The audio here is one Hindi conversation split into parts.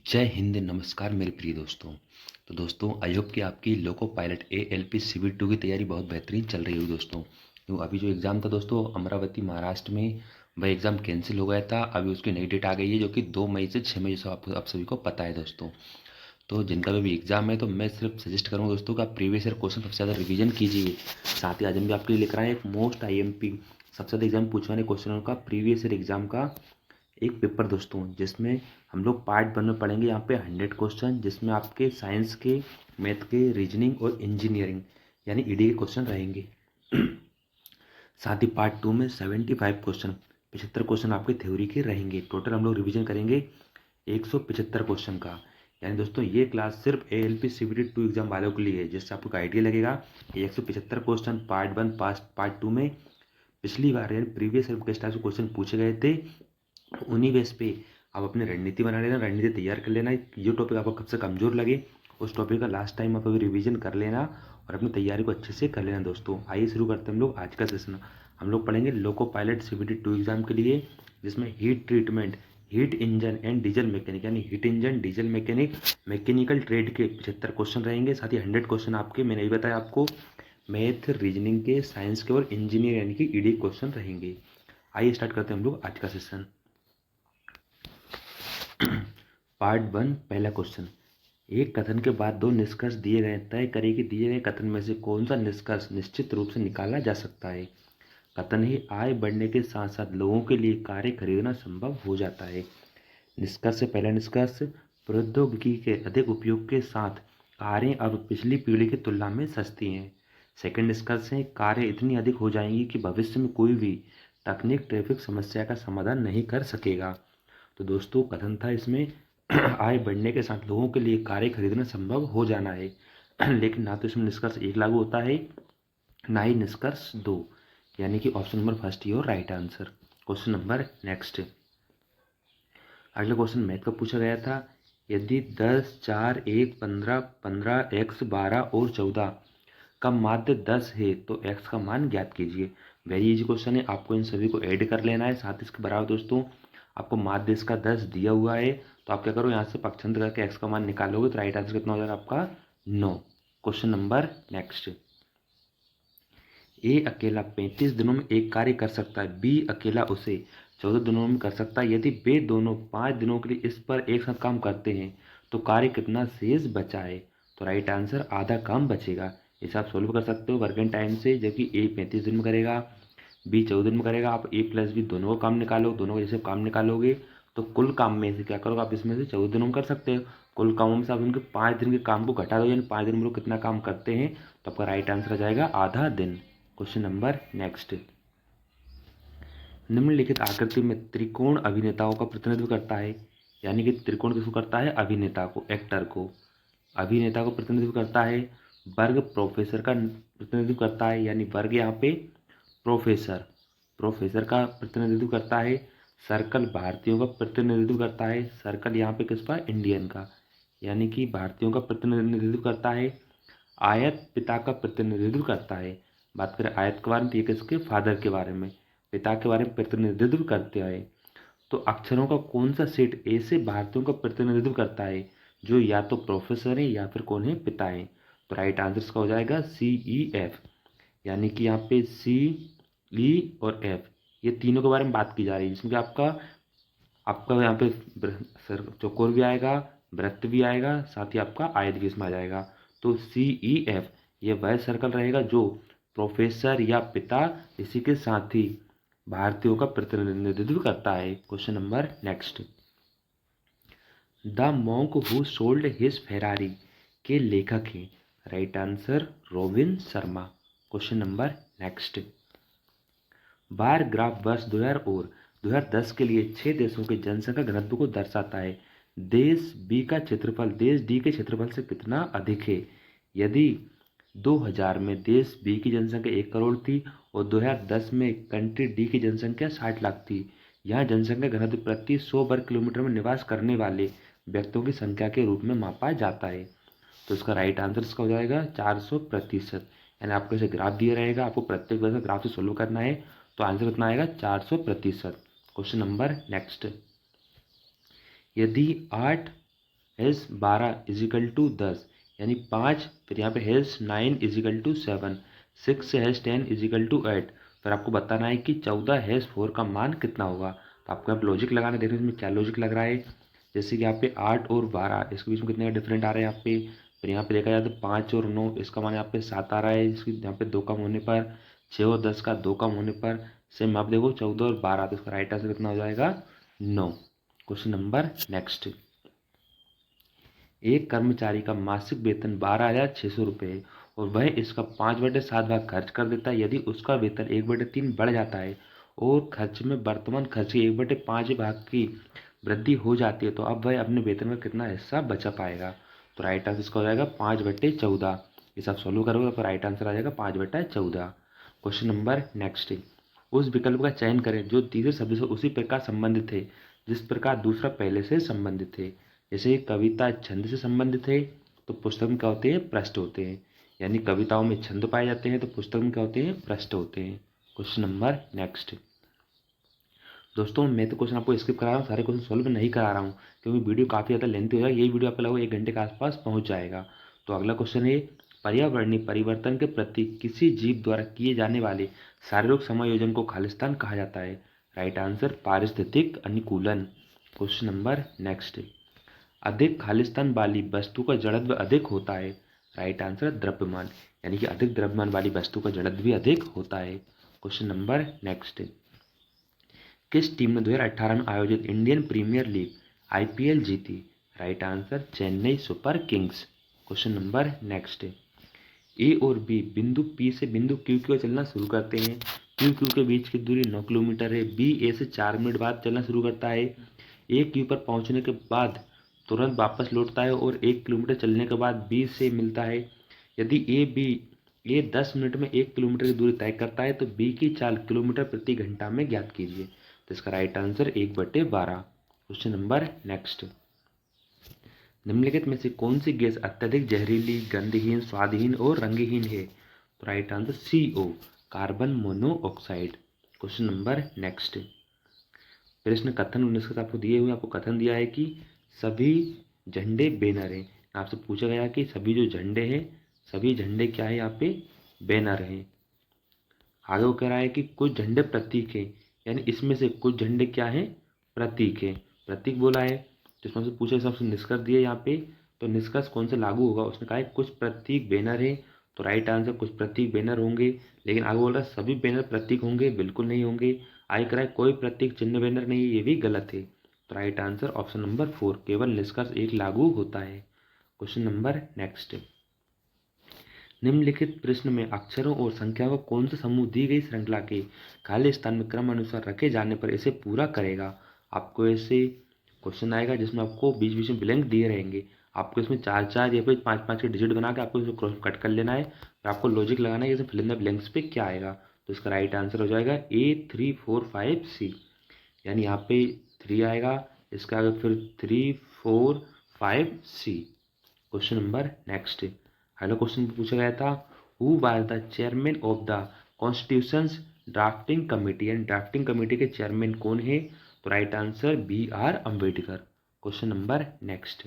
जय हिंद, नमस्कार मेरे प्रिय दोस्तों। तो दोस्तों आई होप कि आपकी लोको पायलट ALP सिविल 2 की तैयारी बहुत बेहतरीन चल रही होगी दोस्तों। तो अभी जो एग्ज़ाम था दोस्तों अमरावती महाराष्ट्र में, वह एग्ज़ाम कैंसिल हो गया था। अभी उसकी नई डेट आ गई है जो कि 2 मई से 6 मई से आप सभी को पता है दोस्तों। तो जिनका भी एग्ज़ाम है तो मैं सिर्फ सजेस्ट करूँगा दोस्तों का प्रीवियस ईयर क्वेश्चन सबसे ज़्यादा रिवीजन कीजिए। साथ ही आज हम भी आपके लिए लेकर आए एक मोस्ट IMP सबसे ज़्यादा एग्जाम पूछने वाले क्वेश्चनों का प्रीवियस ईयर एग्जाम का एक पेपर दोस्तों, जिसमें हम लोग पार्ट 1 में पढ़ेंगे यहाँ पे 100 क्वेश्चन, जिसमें आपके साइंस के, मैथ के, रीजनिंग और इंजीनियरिंग यानी ED के क्वेश्चन रहेंगे। साथ ही पार्ट 2 में 75 क्वेश्चन, 75 क्वेश्चन आपके थ्योरी के रहेंगे। टोटल हम लोग रिवीजन करेंगे 175 क्वेश्चन का। यानी दोस्तों ये क्लास सिर्फ ALP CBT 2 एग्जाम वालों के लिए है, जिससे आपको आइडिया लगेगा। 175 क्वेश्चन पार्ट 1 पार्ट 2 में पिछली बार यानी प्रीवियस ईयर किस टाइप से क्वेश्चन पूछे गए थे, उन्हीं बेस पे आप अपनी रणनीति बना लेना, रणनीति तैयार कर लेना। जो टॉपिक आपको कब से कमजोर लगे उस टॉपिक का लास्ट टाइम आप अभी रिवीजन कर लेना और अपनी तैयारी को अच्छे से कर लेना दोस्तों। आइए शुरू करते हैं हम लोग आज का सेशन। हम लोग पढ़ेंगे लोको पायलट CBT 2 एग्जाम के लिए, जिसमें heat treatment, heat engine and diesel mechanic यानी heat engine, diesel mechanic, mechanical trade के 75 क्वेश्चन रहेंगे। साथ ही 100 क्वेश्चन आपके, मैंने भी बताया आपको, मैथ, रीजनिंग के, साइंस के और इंजीनियर यानी कि ED क्वेश्चन रहेंगे। आइए स्टार्ट करते हैं हम लोग आज का सेशन। पार्ट 1 पहला क्वेश्चन। एक कथन के बाद दो निष्कर्ष दिए गए, तय करें कि दिए गए कथन में से कौन सा निष्कर्ष निश्चित रूप से निकाला जा सकता है। कथन ही आय बढ़ने के साथ साथ लोगों के लिए कार्य खरीदना संभव हो जाता है। निष्कर्ष से पहला निष्कर्ष, प्रौद्योगिकी के अधिक उपयोग के साथ कारें अब पिछली पीढ़ी की तुलना में सस्ती हैं। सेकंड निष्कर्ष है, कारें इतनी अधिक हो जाएंगी कि भविष्य में कोई भी तकनीक ट्रैफिक समस्या का समाधान नहीं कर सकेगा। तो दोस्तों कथन था इसमें आय बढ़ने के साथ लोगों के लिए कारें खरीदना संभव हो जाना है, लेकिन ना तो इसमें निष्कर्ष 1 लागू होता है, ना ही निष्कर्ष 2, यानी कि option number first your right answer. Question number next. अगला क्वेश्चन मैथ का पूछा गया था। यदि 10, 4, 1, 15, 15, x 12 और 14 का माध्य 10 है तो x का मान ज्ञात कीजिए। वेरी इजी क्वेश्चन है, आपको इन सभी को ऐड कर लेना है। साथ ही इसके बराबर दोस्तों आपको माध्य इसका 10 दिया हुआ है, तो आप क्या करो यहाँ से पक्षांतर करके x का मान निकालोगे तो राइट आंसर कितना हो जाएगा आपका 9। Question number next. ए अकेला 35 दिनों में एक कार्य कर सकता है, बी अकेला उसे 14 दिनों में कर सकता है। यदि वे दोनों 5 दिनों के लिए इस पर एक साथ काम करते हैं तो कार्य कितना शेष बचा है। तो राइट आंसर आधा काम बचेगा। इसे आप सोल्व कर सकते हो वर्किंग टाइम से, जबकि ए 35 दिन में करेगा, बी 14 दिन में करेगा। आप ए प्लस बी दोनों का काम निकालो, दोनों का जैसे काम निकालोगे तो कुल काम में से क्या करोगे आप, इसमें से 14 दिनों में कर सकते हो। कुल कामों में से आप उनके 5 दिन के काम को घटा दो, यानी 5 दिन में लोग कितना काम करते हैं, तो आपका राइट आंसर आ जाएगा आधा दिन। Question number next. निम्नलिखित आकृति में त्रिकोण अभिनेताओं का प्रतिनिधित्व करता है, यानी कि त्रिकोण किसको करता है, अभिनेता को, एक्टर को, अभिनेता को प्रतिनिधित्व करता है। वर्ग प्रोफेसर का प्रतिनिधित्व करता है, यानी वर्ग यहाँ पे प्रोफेसर, प्रोफेसर का प्रतिनिधित्व करता है। सर्कल भारतीयों का प्रतिनिधित्व करता है, सर्कल यहाँ पे किसका, इंडियन का, यानी कि भारतीयों का प्रतिनिधित्व करता है। आयत पिता का प्रतिनिधित्व करता है। बात करें आयत के बारे में तो ये किसके, फादर के बारे में, पिता के बारे में प्रतिनिधित्व करते हैं। तो अक्षरों का कौन सा सेट ऐसे भारतीयों का प्रतिनिधित्व करता है जो या तो प्रोफेसर है या फिर कौन है, पिता है। तो राइट आंसर इसका हो जाएगा CEF, यानी कि यहाँ पे CE और F ये तीनों के बारे में बात की जा रही है, जिसमें कि आपका आपका यहाँ पे सर चौकोर भी आएगा, वृत्त भी आएगा, साथ ही आपका आयत भी इसमें आ जाएगा। तो CEF ये वह सर्कल रहेगा जो प्रोफेसर या पिता, इसी के साथ ही भारतीयों का प्रतिनिधित्व करता है। Question number next. The monk who sold his Ferrari के लेखक हैं, right answer robin Sharma. Question number next. Bar graph वर्ष 2000 और 2010 के लिए 6 देशों के जनसंख्या घनत्व को दर्शाता है। देश बी का क्षेत्रफल देश डी के क्षेत्रफल से कितना अधिक है। यदि 2000 में देश बी की जनसंख्या 1 करोड़ थी और 2010 में कंट्री डी की जनसंख्या 60 लाख थी, यहाँ जनसंख्या घनत्व प्रति 100 वर्ग किलोमीटर में निवास करने वाले व्यक्तियों की संख्या के रूप में मापा जाता है। तो इसका राइट आंसर इसका हो जाएगा 400%। यानी आपको इसे ग्राफ दिया रहेगा, आपको प्रत्येक वर्ग का ग्राफ से सोल्व करना है, तो आंसर कितना आएगा 400%। Question number next. यदि 8 हैज़ 12 इजिकल टू 10 यानी 5, फिर यहाँ पे has 9 equal to 7, 6 has 10 equal to 8। फिर आपको बताना है कि 14 हैज़ 4 का मान कितना होगा। तो आपको यहाँ पे लॉजिक लगाना, देखने इसमें क्या लॉजिक लग रहा है। जैसे कि यहाँ पे 8 और 12 इसके बीच में कितने का डिफरेंट आ रहा है यहाँ पे। फिर यहाँ पे देखा जाए तो 5 और 9 इसका मान यहाँ पे 7 आ रहा है, इसकी यहाँ पे 2 कम होने पर। 6 और 10 का 2 कम होने पर। सेम आप देखो 14 और 12, तो इसका राइट आंसर कितना हो जाएगा 9। Question number next. एक कर्मचारी का मासिक वेतन 12,600 रुपये है और वह इसका 5/7 भाग खर्च कर देता है। यदि उसका वेतन 1/3 बढ़ जाता है और खर्च में वर्तमान खर्च के 1/5 भाग की वृद्धि हो जाती है तो अब वह अपने वेतन का कितना हिस्सा बचा पाएगा। तो राइट आंसर इसका हो जाएगा 5/14। इसे आप सॉल्व करोगे तो राइट आंसर आ जाएगा 5/14। Question number next. उस विकल्प का चयन करें जो तीसरे शब्द से उसी प्रकार संबंधित है जिस प्रकार दूसरा पहले से संबंधित है। जैसे कविता छंद से संबंधित है तो पुस्तक में क्या होते हैं, पृष्ठ होते हैं। यानी कविताओं में छंद पाए जाते हैं तो पुस्तक में क्या होते हैं, पृष्ठ होते हैं। Question number next. दोस्तों मैं तो क्वेश्चन आपको स्किप करा रहा हूँ, सारे क्वेश्चन सॉल्व नहीं करा रहा हूँ क्योंकि वीडियो काफ़ी ज़्यादा लेंथी हो जाएगा। यही वीडियो आपको लगभग 1 घंटे के आसपास पहुँच जाएगा। तो अगला क्वेश्चन है, पर्यावरणीय परिवर्तन के प्रति किसी जीव द्वारा किए जाने वाले शारीरिक समायोजन को खालिस्तान कहा जाता है। राइट आंसर पारिस्थितिक अनुकूलन। Question number next. अधिक खालिस्तान वाली वस्तु का जड़त्व अधिक होता है। राइट आंसर द्रव्यमान, यानी कि अधिक द्रव्यमान वाली वस्तु का जड़त्व भी अधिक होता है। Question number next. किस टीम ने 2018 में आयोजित इंडियन प्रीमियर लीग आईपीएल जीती। Right answer Chennai super kings. Question number next. A और बी बिंदु पी से बिंदु क्यू की ओर चलना शुरू करते हैं। क्यू के बीच की दूरी 9 किलोमीटर है। बी ए से 4 मिनट बाद चलना शुरू करता है। ए क्यू पर पहुंचने के बाद तुरंत वापस लौटता है और 1 किलोमीटर चलने के बाद बी से मिलता है। यदि ए 10 मिनट में 1 किलोमीटर की दूरी तय करता है तो बी की चाल किलोमीटर प्रति घंटा में ज्ञात कीजिए। तो इसका right answer 1/12। Question number next. निम्नलिखित में से कौन सी गैस अत्यधिक जहरीली, गंधहीन, स्वादहीन और रंगहीन है। तो right answer CO, carbon monoxide. Question number next. प्रश्न कथन 19 के आपको दिए हुए, आपको कथन दिया है कि सभी झंडे बैनर हैं। आपसे पूछा गया कि सभी जो झंडे हैं, सभी झंडे क्या है, यहाँ पे बैनर हैं। आगे वो कह रहा है कि कुछ झंडे प्रतीक हैं, यानी इसमें से कुछ झंडे क्या हैं, प्रतीक हैं। प्रतीक बोला है तो इसमें से पूछे हिसाब से निष्कर्ष दिए यहाँ पे। तो निष्कर्ष कौन से लागू होगा, उसने कहा है कुछ प्रतीक बैनर है। तो राइट आंसर कुछ प्रतीक बैनर होंगे। लेकिन आगे बोल रहा है सभी बैनर प्रतीक होंगे, बिल्कुल नहीं होंगे। आगे कह रहा है कोई प्रतीक चिन्ह बैनर नहीं है, ये भी गलत है। तो राइट आंसर ऑप्शन नंबर 4, केवल निष्कर्ष एक लागू होता है। Question number next. निम्नलिखित प्रश्न में अक्षरों और संख्याओं का कौन सा समूह दी गई श्रृंखला के खाली स्थान में क्रम अनुसार रखे जाने पर इसे पूरा करेगा। आपको ऐसे क्वेश्चन आएगा जिसमें आपको बीच बीच में ब्लैंक दिए रहेंगे। आपको इसमें 4-4 या फिर 5-5 के डिजिट बना के आपको इसमें क्रॉस कट कर लेना है। फिर आपको लॉजिक लगाना है कि फिल इन द ब्लैंक्स पे क्या आएगा। तो इसका राइट आंसर हो जाएगा A345C, यानी यहाँ पे 3 आएगा, इसका आगे फिर 345C। Question number next. Hello question पूछा गया था, who was the chairman of the constitutions drafting committee, यानी ड्राफ्टिंग कमेटी के चेयरमैन कौन है। तो right answer BR Ambedkar. Question number next.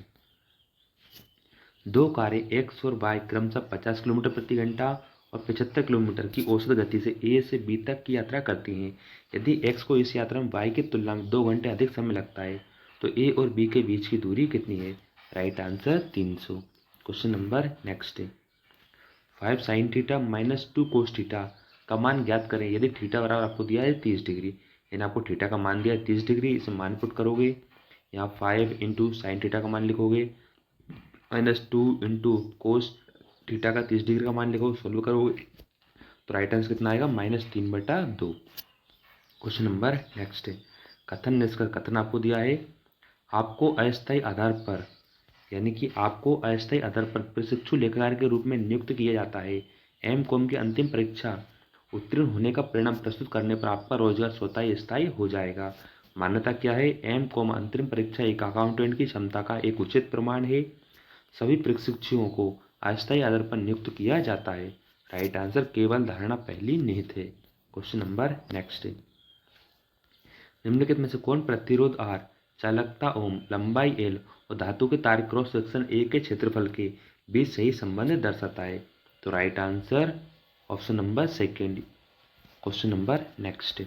दो कारें एक्स और वाई क्रमशः 50 किलोमीटर प्रति घंटा और 75 किलोमीटर की औसत गति से A से B तक की यात्रा करती हैं। यदि एक्स को इस यात्रा में वाई की तुलना में 2 घंटे अधिक समय लगता है तो A और B के बीच की दूरी कितनी है। Right answer 300। Question number next. 5 sin theta minus 2 cos theta का मान ज्ञात करें यदि थीटा बराबर आपको दिया है 30 डिग्री। यानी आपको थीटा का मान दिया है 30 डिग्री, इसे मान पुट करोगे, यहाँ 5 इंटू साइन थीटा का मान लिखोगे, -2 इंटू कोस थीटा का 30 डिग्री का मान लिखोगे, सोल्व करोगे तो राइट आंसर कितना आएगा -3/2। Question number next. कथन निष्कर्ष। कथन आपको दिया है, आपको अस्थायी आधार पर, यानी कि आपको अस्थायी आधार पर प्रशिक्षु लेखाकार के रूप में नियुक्त किया जाता है। M.Com की अंतिम परीक्षा उत्तीर्ण होने का परिणाम प्रस्तुत करने पर आपका रोजगार स्वतः ही स्थायी हो जाएगा। मान्यता क्या है, M.Com अंतिम परीक्षा एक अकाउंटेंट की क्षमता का एक उचित प्रमाण है। सभी प्रशिक्षुओं को अस्थायी आधार पर नियुक्त किया जाता है। राइट आंसर केवल धारणा पहली निहित है। Question number next. निम्नलिखित में से कौन प्रतिरोध आर चालकता ओम, लंबाई एल और धातु के तार क्रॉस सेक्शन ए के क्षेत्रफल के बीच सही संबंध दर्शाता है। तो right answer option number second. Question number next.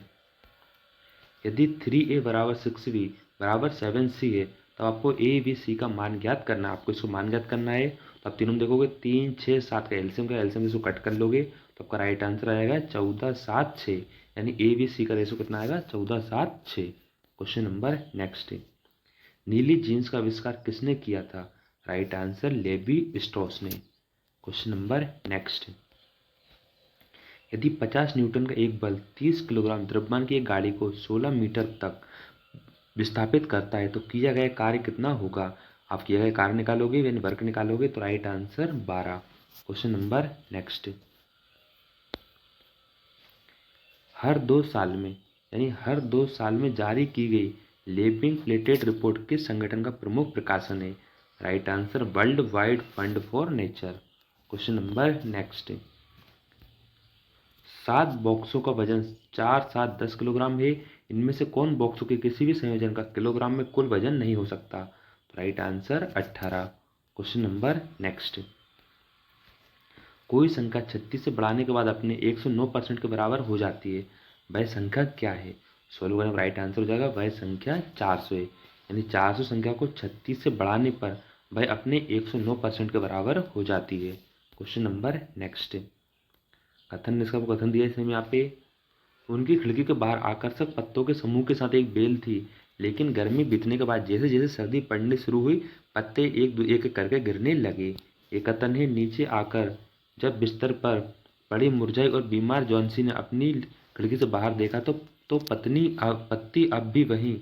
यदि 3a बराबर 6b बराबर 7c है तो आपको a b c का मान ज्ञात करना है। आपको इसको मान ज्ञात करना है तो आप तीनों में देखोगे 3 6 7 का एलसीएम इसको कट कर लोगे तो आपका राइट आंसर आएगा 14 7 6, यानी a b c का रेशो कितना आएगा 14 7 6। Question number next. नीली जीन्स का आविष्कार किसने किया था? राइट आंसर लेवी स्ट्रॉस ने। Question number next. यदि 50 न्यूटन का एक बल 30 किलोग्राम द्रव्यमान की एक गाड़ी को 16 मीटर तक विस्थापित करता है तो किया गया कार्य कितना होगा? आप किया गया कार्य निकालोगे यानी वर्क निकालोगे तो right answer 12। Question number next. हर 2 साल में यानी हर 2 साल में जारी की गई लिविंग प्लेटेड रिपोर्ट किस संगठन का प्रमुख प्रकाशन है? Right answer world wide fund for nature. Question number next. 7 बॉक्सों का वजन 4 7 10 किलोग्राम है। इनमें से कौन बॉक्सों के किसी भी संयोजन का किलोग्राम में कुल वजन नहीं हो सकता? Right answer 18। Question number next. कोई संख्या 36 से बढ़ाने के बाद अपने 109% के बराबर हो जाती है, वह संख्या क्या है? सोल्व करने का राइट आंसर हो जाएगा वह संख्या 400 है, यानी 400 संख्या को 36 से बढ़ाने पर वह अपने 109% के बराबर हो जाती है। Question number next. कथन इसका कथन दिया इसमें यहाँ पे। उनकी खिड़की के बाहर आकर्षक पत्तों के समूह के साथ एक बेल थी, लेकिन गर्मी बीतने के बाद जैसे जैसे सर्दी पड़नी शुरू हुई पत्ते एक एक करके गिरने लगे। एक कथन है नीचे आकर जब बिस्तर पर पड़ी मुरझाई और बीमार जॉन्सी ने अपनी खिड़की से बाहर देखा तो पत्ती अब भी वहीं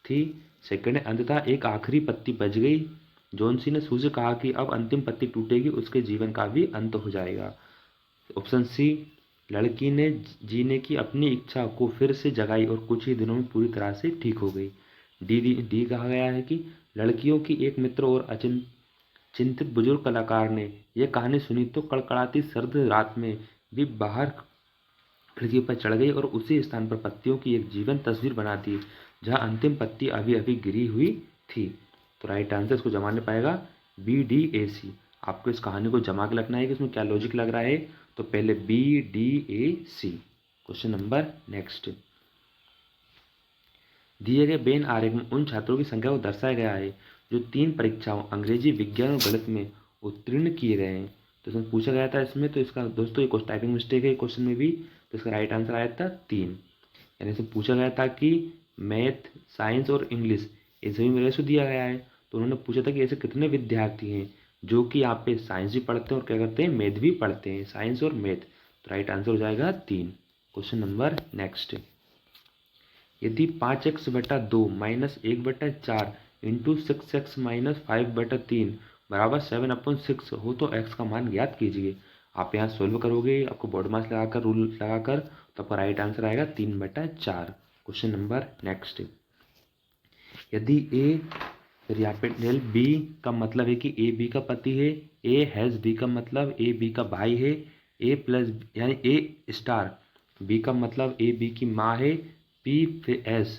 थी। सेकंड, अंततः एक आखिरी पत्ती बच गई। जॉन्सी ने सू से कहा कि अब अंतिम पत्ती टूटेगी उसके जीवन का भी अंत हो जाएगा। ऑप्शन सी, लड़की ने जीने की अपनी इच्छा को फिर से जगाई और कुछ ही दिनों में पूरी तरह से ठीक हो गई। डी कहा गया है कि लड़कियों की एक मित्र और चिंतित बुजुर्ग कलाकार ने यह कहानी सुनी तो कड़कड़ाती सर्द रात में भी बाहर खिड़की पर चढ़ गई और उसी स्थान पर पत्तियों की एक जीवन तस्वीर बना दी जहां अंतिम पत्ती अभी अभी गिरी हुई थी। तो राइट आंसर इसको जमाने पाएगा BDAC। आपको इस कहानी को जमा के रखना है कि इसमें क्या लॉजिक लग रहा है। तो पहले BDAC। Question number next. दिए गए बेन आरेख में उन छात्रों की संख्या को दर्शाया गया है जो 3 परीक्षाओं अंग्रेजी, विज्ञान और गणित में उत्तीर्ण किए गए हैं। तो इसमें पूछा गया था इसमें, तो इसका दोस्तों एक टाइपिंग मिस्टेक है क्वेश्चन में भी, तो इसका राइट आंसर आया था 3। यानी इसमें पूछा गया था कि मैथ, साइंस और इंग्लिश इन सभी में रेशो दिया गया है, तो उन्होंने पूछा था कि ऐसे कितने विद्यार्थी हैं जो कि यहाँ पे साइंस भी पढ़ते हैं और क्या करते हैं मैथ भी पढ़ते हैं, साइंस और मैथ। तो राइट आंसर हो जाएगा 3। Question number next. यदि 5x/2 - 1/4 इंटू 6x - 5/3 बराबर 7/6 हो तो x का मान ज्ञात कीजिए। आप यहाँ सोल्व करोगे, आपको बोर्ड मास लगाकर रूल लगाकर, तो आपका राइट आंसर आएगा 3/4। Question number next. यदि a, फिर यहाँ पे डेल b का मतलब है कि a b का पति है, a हैज़ b का मतलब a b का भाई है, a प्लस यानी a स्टार b का मतलब a b की माँ है, p फिर s,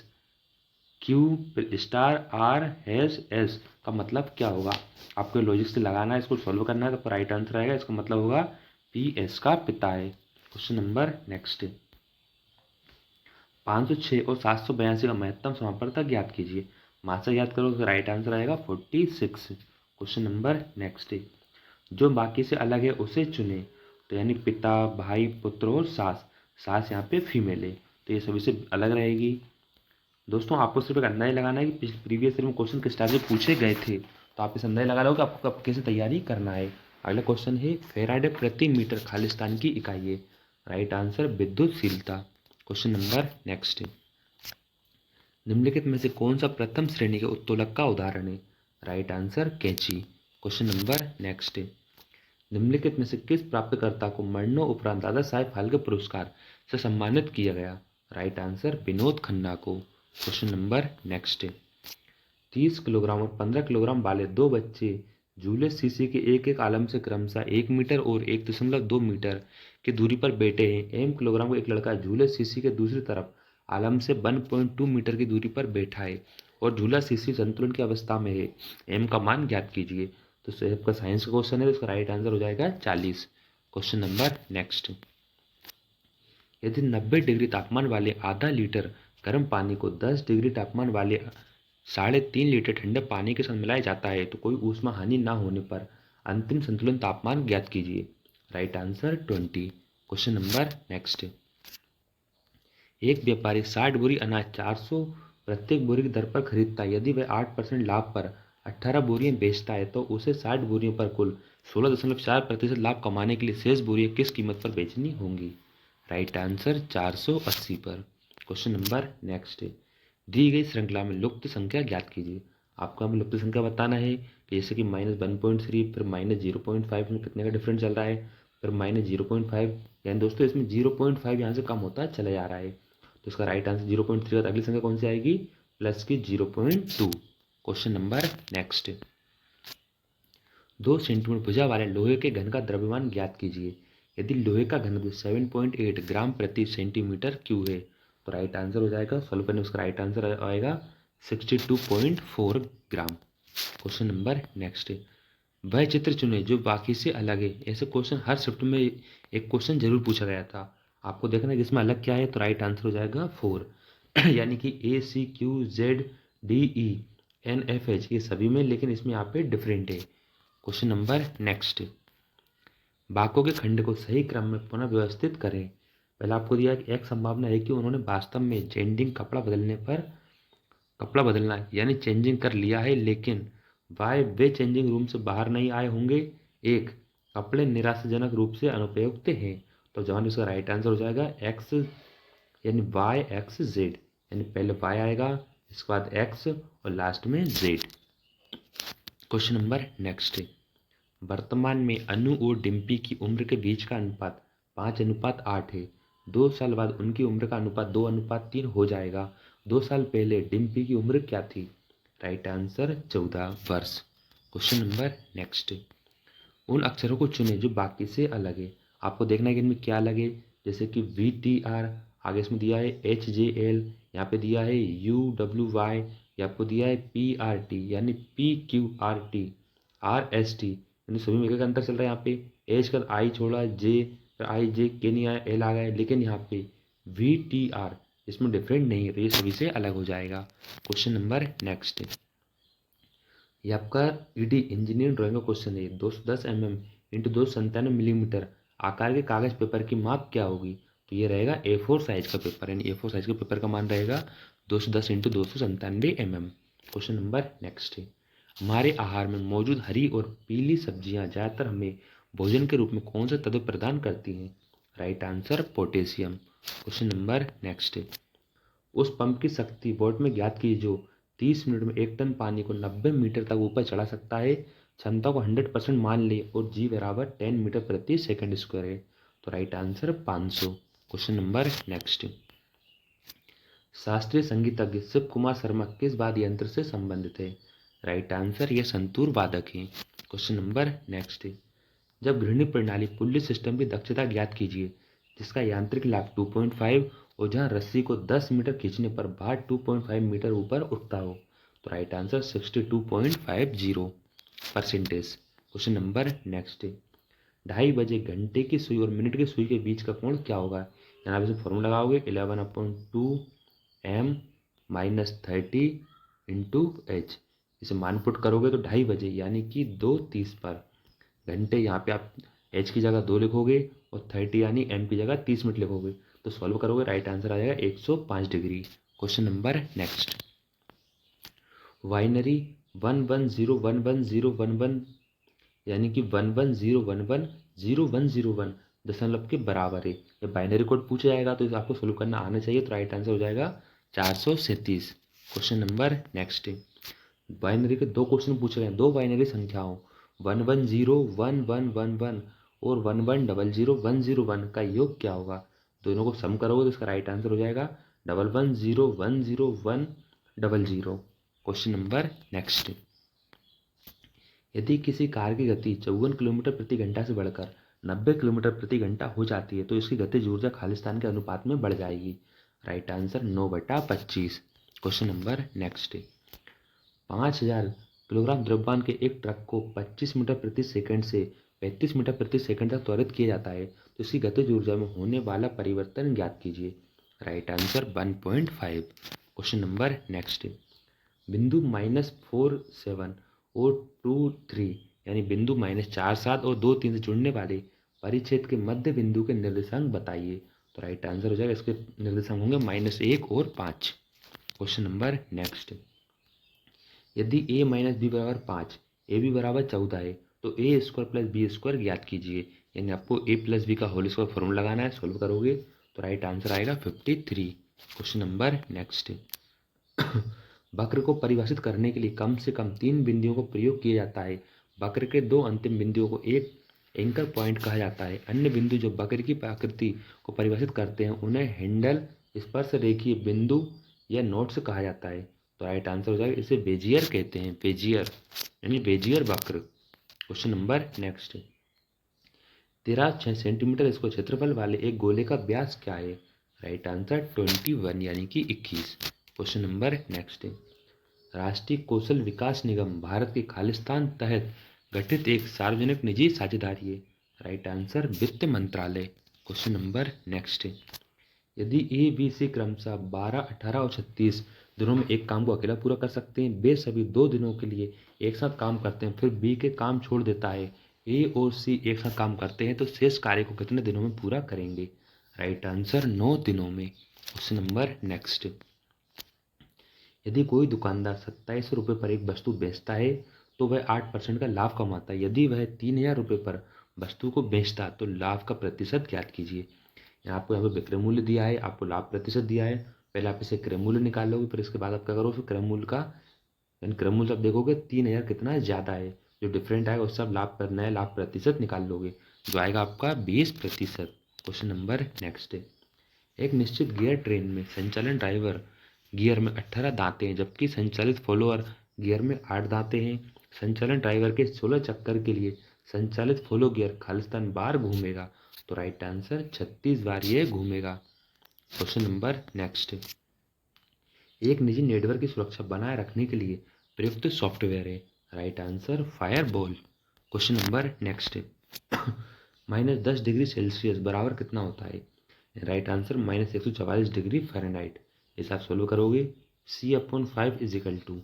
q star r has s का मतलब क्या होगा? आपको लॉजिक से लगाना है, इसको सॉल्व करना है, तो राइट आंसर आएगा इसका मतलब होगा p s का पिता है। Question number next. 506 और 782 का महत्तम समापरता ज्ञात कीजिए। मात्रा याद करो तो राइट आंसर आएगा 46। Question number next. जो बाकी से अलग है उसे चुने, तो यानी पिता, भाई, पुत्र और सास। सास यहाँ पे फीमेल है तो ये सभी से अलग रहेगी। दोस्तों आपको सिर्फ एक अंदाजा लगाना है कि प्रीवियस ईयर में क्वेश्चन किस टाइप से पूछे गए थे, तो आप इस अंदाजा लगा लो कि आपको कब कैसे तैयारी करना है। अगला क्वेश्चन है फैराडे प्रति मीटर खालिस्तान की इकाई है। राइट आंसर विद्युतशीलता। Question number next. निम्नलिखित में से कौन सा प्रथम श्रेणी के उत्तोलक का उदाहरण है? राइट आंसर कैंची। Question number next. निम्नलिखित में से किस प्राप्तकर्ता को मरणोपरांत दादा साहेब फाल्के पुरस्कार से सम्मानित किया गया? राइट आंसर विनोद खन्ना को। Question number next. 30 किलोग्राम और 15 किलोग्राम वाले 2 बच्चे जूलियस सीसी के एक एक आलम से क्रमशः 1 मीटर और 1.2 मीटर की दूरी पर बैठे हैं। m किलोग्राम का एक लड़का जूलियस सीसी के दूसरी तरफ आलम से 1.2 मीटर की दूरी पर बैठा है और झूला शीशी संतुलन की अवस्था में है, m का मान ज्ञात कीजिए। तो आपका साइंस का क्वेश्चन है, तो इसका राइट आंसर हो जाएगा 40। क्वेश्चन नंबर नेक्स्ट, यदि 90 डिग्री तापमान वाले आधा लीटर गर्म पानी को 10 डिग्री तापमान वाले 3.5 लीटर ठंडे पानी के साथ मिलाया जाता है तो कोई ऊष्मा हानि ना होने पर अंतिम संतुलन तापमान ज्ञात कीजिए। Right answer 20। Question number next, एक व्यापारी 60 बोरी अनाज 400 प्रत्येक बोरी की दर पर खरीदता है। यदि वह 8% लाभ पर 18 बोरियां बेचता है तो उसे 60 बोरियों पर कुल 16.4% लाभ कमाने के लिए शेष बोरियां किस कीमत पर बेचनी होंगी। राइट आंसर 480 पर। क्वेश्चन नंबर नेक्स्ट, दी गई श्रृंखला में लुप्त संख्या ज्ञात कीजिए। आपको हमें लुप्त संख्या बताना है कि जैसे कि -1.3 फिर -0.5 में कितने का डिफरेंस चल रहा है, फिर -0.5, यानी दोस्तों इसमें 0.5 यहाँ से कम होता चला जा रहा है। तो इसका राइट आंसर 0.3 अगली संख्या कौन सी आएगी, प्लस की 0.2। क्वेश्चन नंबर नेक्स्ट, 2 सेंटीमीटर भुजा वाले लोहे के घन का द्रव्यमान ज्ञात कीजिए। यदि लोहे का घनत्व 7.8 ग्राम प्रति सेंटीमीटर क्यूब है तो राइट आंसर हो जाएगा, सॉल्व करने उसका राइट आंसर आएगा 62.4 ग्राम। क्वेश्चन नंबर नेक्स्ट, वह चित्र चुने जो बाकी से अलग है। ऐसे क्वेश्चन हर शिफ्ट में एक क्वेश्चन जरूर पूछा गया था, आपको देखना है कि इसमें अलग क्या है। तो राइट आंसर हो जाएगा 4 यानी कि ACQZDENFH ये सभी में, लेकिन इसमें यहाँ पे डिफरेंट है। क्वेश्चन नंबर नेक्स्ट, वाक्यों के खंड को सही क्रम में पुनः व्यवस्थित करें। पहले आपको दिया कि एक संभावना है कि उन्होंने वास्तव में कपड़ा बदलना यानी चेंजिंग कर लिया है, लेकिन वाई वे चेंजिंग रूम से बाहर नहीं आए होंगे। एक, कपड़े निराशाजनक रूप से अनुपयुक्त हैं। तो जवान इसका राइट आंसर हो जाएगा एक्स, यानी YXZ, यानी पहले y आएगा, इसके बाद x और लास्ट में z। क्वेश्चन नंबर नेक्स्ट, वर्तमान में अनु और डिम्पी की उम्र के बीच का अनुपात 5:8 है। 2 साल बाद उनकी उम्र का अनुपात 2:3 हो जाएगा। 2 साल पहले डिम्पी की उम्र क्या थी। राइट आंसर 14 वर्ष। क्वेश्चन नंबर नेक्स्ट, उन अक्षरों को चुने जो बाकी से अलग है। आपको देखना है कि इनमें क्या अलग है, जैसे कि VTR, आगे इसमें दिया है HJL, यहाँ पे दिया है UWY, ये आपको दिया है PRT यानी PQRT, RST, यानी सभी में एक अंतर चल रहा है। यहाँ पे एच का आई छोड़ा, जे के नहीं आया, एल आ गया, लेकिन यहाँ पे VTR इसमें डिफरेंट नहीं है, तो ये सभी से अलग हो जाएगा। क्वेश्चन नंबर नेक्स्ट, ये आपका ED इंजीनियरिंग ड्राइंग का क्वेश्चन है। 210 mm इंटू 297 मिलीमीटर आकार के कागज पेपर की माप क्या होगी। तो ये रहेगा A4 साइज का पेपर, यानी A4 साइज के पेपर का मान रहेगा 210 into 297 mm। Question number next है, हमारे आहार में मौजूद हरी और पीली सब्जियां ज़्यादातर हमें भोजन के रूप में कौन सा तत्व प्रदान करती हैं। Right answer potassium. Question number next है, उस पंप की शक्ति वॉट में ज्ञात की जो 30 मिनट में 1 टन पानी को 90 मीटर तक ऊपर चढ़ा सकता है। क्षमता को 100% मान ले और G बराबर 10 मीटर प्रति सेकंड स्क्वायर है। तो right answer 500। Question number next, शास्त्रीय संगीतज्ञ शिव कुमार शर्मा किस वाद्य यंत्र से संबंधित है। राइट आंसर ये संतूर वादक है। क्वेश्चन नंबर नेक्स्ट, जब घूर्णी प्रणाली पुल्ली सिस्टम की दक्षता ज्ञात कीजिए जिसका यांत्रिक लाभ 2.5 और जहां रस्सी को 10 मीटर खींचने पर भार 2.5 मीटर ऊपर उठता हो। तो right answer 62.50%। Question number next, 2:30 बजे घंटे की सुई और मिनट की सुई के बीच का कोण क्या होगा। यहाँ पे फॉर्मूला लगाओगे 11/2 m - 30 इंटू h, इसे मान पुट करोगे तो 2:30 बजे यानी कि 2:30 पर घंटे, यहाँ पे आप h की जगह 2 लिखोगे और 30 यानी m की जगह 30 मिनट लिखोगे, तो सॉल्व करोगे राइट आंसर आ जाएगा 105 degree. Question number next, winery 1101101 यानी कि 1101101 दशमलव के बराबर है। ये बाइनरी कोड पूछा जाएगा तो इसे आपको सोल्व करना आना चाहिए, तो राइट आंसर हो जाएगा 437। क्वेश्चन नंबर नेक्स्ट, बाइनरी के 2 क्वेश्चन पूछे गए, 2 बाइनरी संख्याओं 1101111 और 11000101 का योग क्या होगा। दोनों को सम करोगे तो इसका राइट आंसर हो जाएगा 11010100। क्वेश्चन नंबर नेक्स्ट, यदि किसी कार की गति 54 किलोमीटर प्रति घंटा से बढ़कर 90 किलोमीटर प्रति घंटा हो जाती है तो इसकी गतिज ऊर्जा खालिस्तान के अनुपात में बढ़ जाएगी। Right answer 9/25। Question number next, 5000 kilogram द्रव्यमान के एक ट्रक को 25 मीटर प्रति सेकंड से 35 मीटर प्रति सेकंड तक त्वरित किया जाता है, तो इसकी गतिज ऊर्जा में होने वाला परिवर्तन ज्ञात कीजिए। Right answer 1.5। Question number next, बिंदु -47 और 23 यानी बिंदु -47 और 23 से जुड़ने वाले परिच्छेद के मध्य बिंदु के निर्देशांक बताइए। तो राइट आंसर हो जाएगा, इसके निर्देशांक होंगे -1 और 5। क्वेश्चन नंबर नेक्स्ट, यदि a माइनस बी बराबर 5, ए बी बराबर 14 है, तो ए स्क्वायर प्लस बी स्क्वायर ज्ञात कीजिए। यानी आपको a प्लस बी का होल स्क्वायर फॉर्मूला लगाना है, सोल्व करोगे तो राइट आंसर आएगा 53। क्वेश्चन नंबर नेक्स्ट, वक्र को परिभाषित करने के लिए कम से कम 3 बिंदुओं को प्रयोग किया जाता है। वक्र के 2 अंतिम बिंदुओं को एक एंकर पॉइंट कहा जाता है। अन्य बिंदु जो वक्र की आकृति को परिभाषित करते हैं उन्हें हैंडल, स्पर्श रेखीय बिंदु या नोट्स कहा जाता है। तो राइट आंसर हो जाएगा, इसे बेजियर कहते हैं, बेजियर यानी बेजियर वक्र। Question number next, 13 centimetre square क्षेत्रफल वाले एक गोले का व्यास क्या है। राइट आंसर 21 यानी कि 21। क्वेश्चन नंबर नेक्स्ट, राष्ट्रीय कौशल विकास निगम भारत के खालिस्तान तहत गठित एक सार्वजनिक निजी साझेदारी है। राइट आंसर वित्त मंत्रालय। क्वेश्चन नंबर नेक्स्ट, यदि ए बी सी क्रमशः 12, 18 और 36 दिनों में एक काम को अकेला पूरा कर सकते हैं, वे सभी 2 दिनों के लिए एक साथ काम करते हैं, फिर बी के काम छोड़ देता है, ए और सी एक साथ काम करते हैं, तो शेष कार्य को कितने दिनों में पूरा करेंगे। राइट आंसर 9 दिनों में। क्वेश्चन नंबर नेक्स्ट, यदि कोई दुकानदार 27 रुपये पर एक वस्तु बेचता है तो वह 8% का लाभ कमाता है। यदि वह 3000 रुपये पर वस्तु को बेचता तो लाभ का प्रतिशत ज्ञात कीजिए। आपको यहाँ पे विक्रय मूल्य दिया है, आपको लाभ प्रतिशत दिया है। पहले आप इसे क्रय मूल्य निकाल लोगे, फिर इसके बाद आप क्या करोगे, फिर क्रय मूल्य का यानी क्रय मूल्य आप देखोगे 3000 कितना ज़्यादा है, जो डिफरेंट आएगा उससे आप लाभ पर नया लाभ प्रतिशत निकाल लोगे, जो आएगा आपका 20%। क्वेश्चन नंबर नेक्स्ट, एक निश्चित गियर ट्रेन में संचालन ड्राइवर गियर में 18 दांते हैं, जबकि संचालित फॉलोअर गियर में 8 दांते हैं। संचालन ड्राइवर के 16 चक्कर के लिए संचालित फॉलो गियर खालिस्तान बार घूमेगा। तो राइट आंसर 36 बार ये घूमेगा। क्वेश्चन नंबर नेक्स्ट, एक निजी नेटवर्क की सुरक्षा बनाए रखने के लिए प्रयुक्त सॉफ्टवेयर है। Right answer firewall. Question number next, -10 degree Celsius बराबर कितना होता है। Right answer -144 degree Fahrenheit. इसे आप सोल्व करोगे, C/5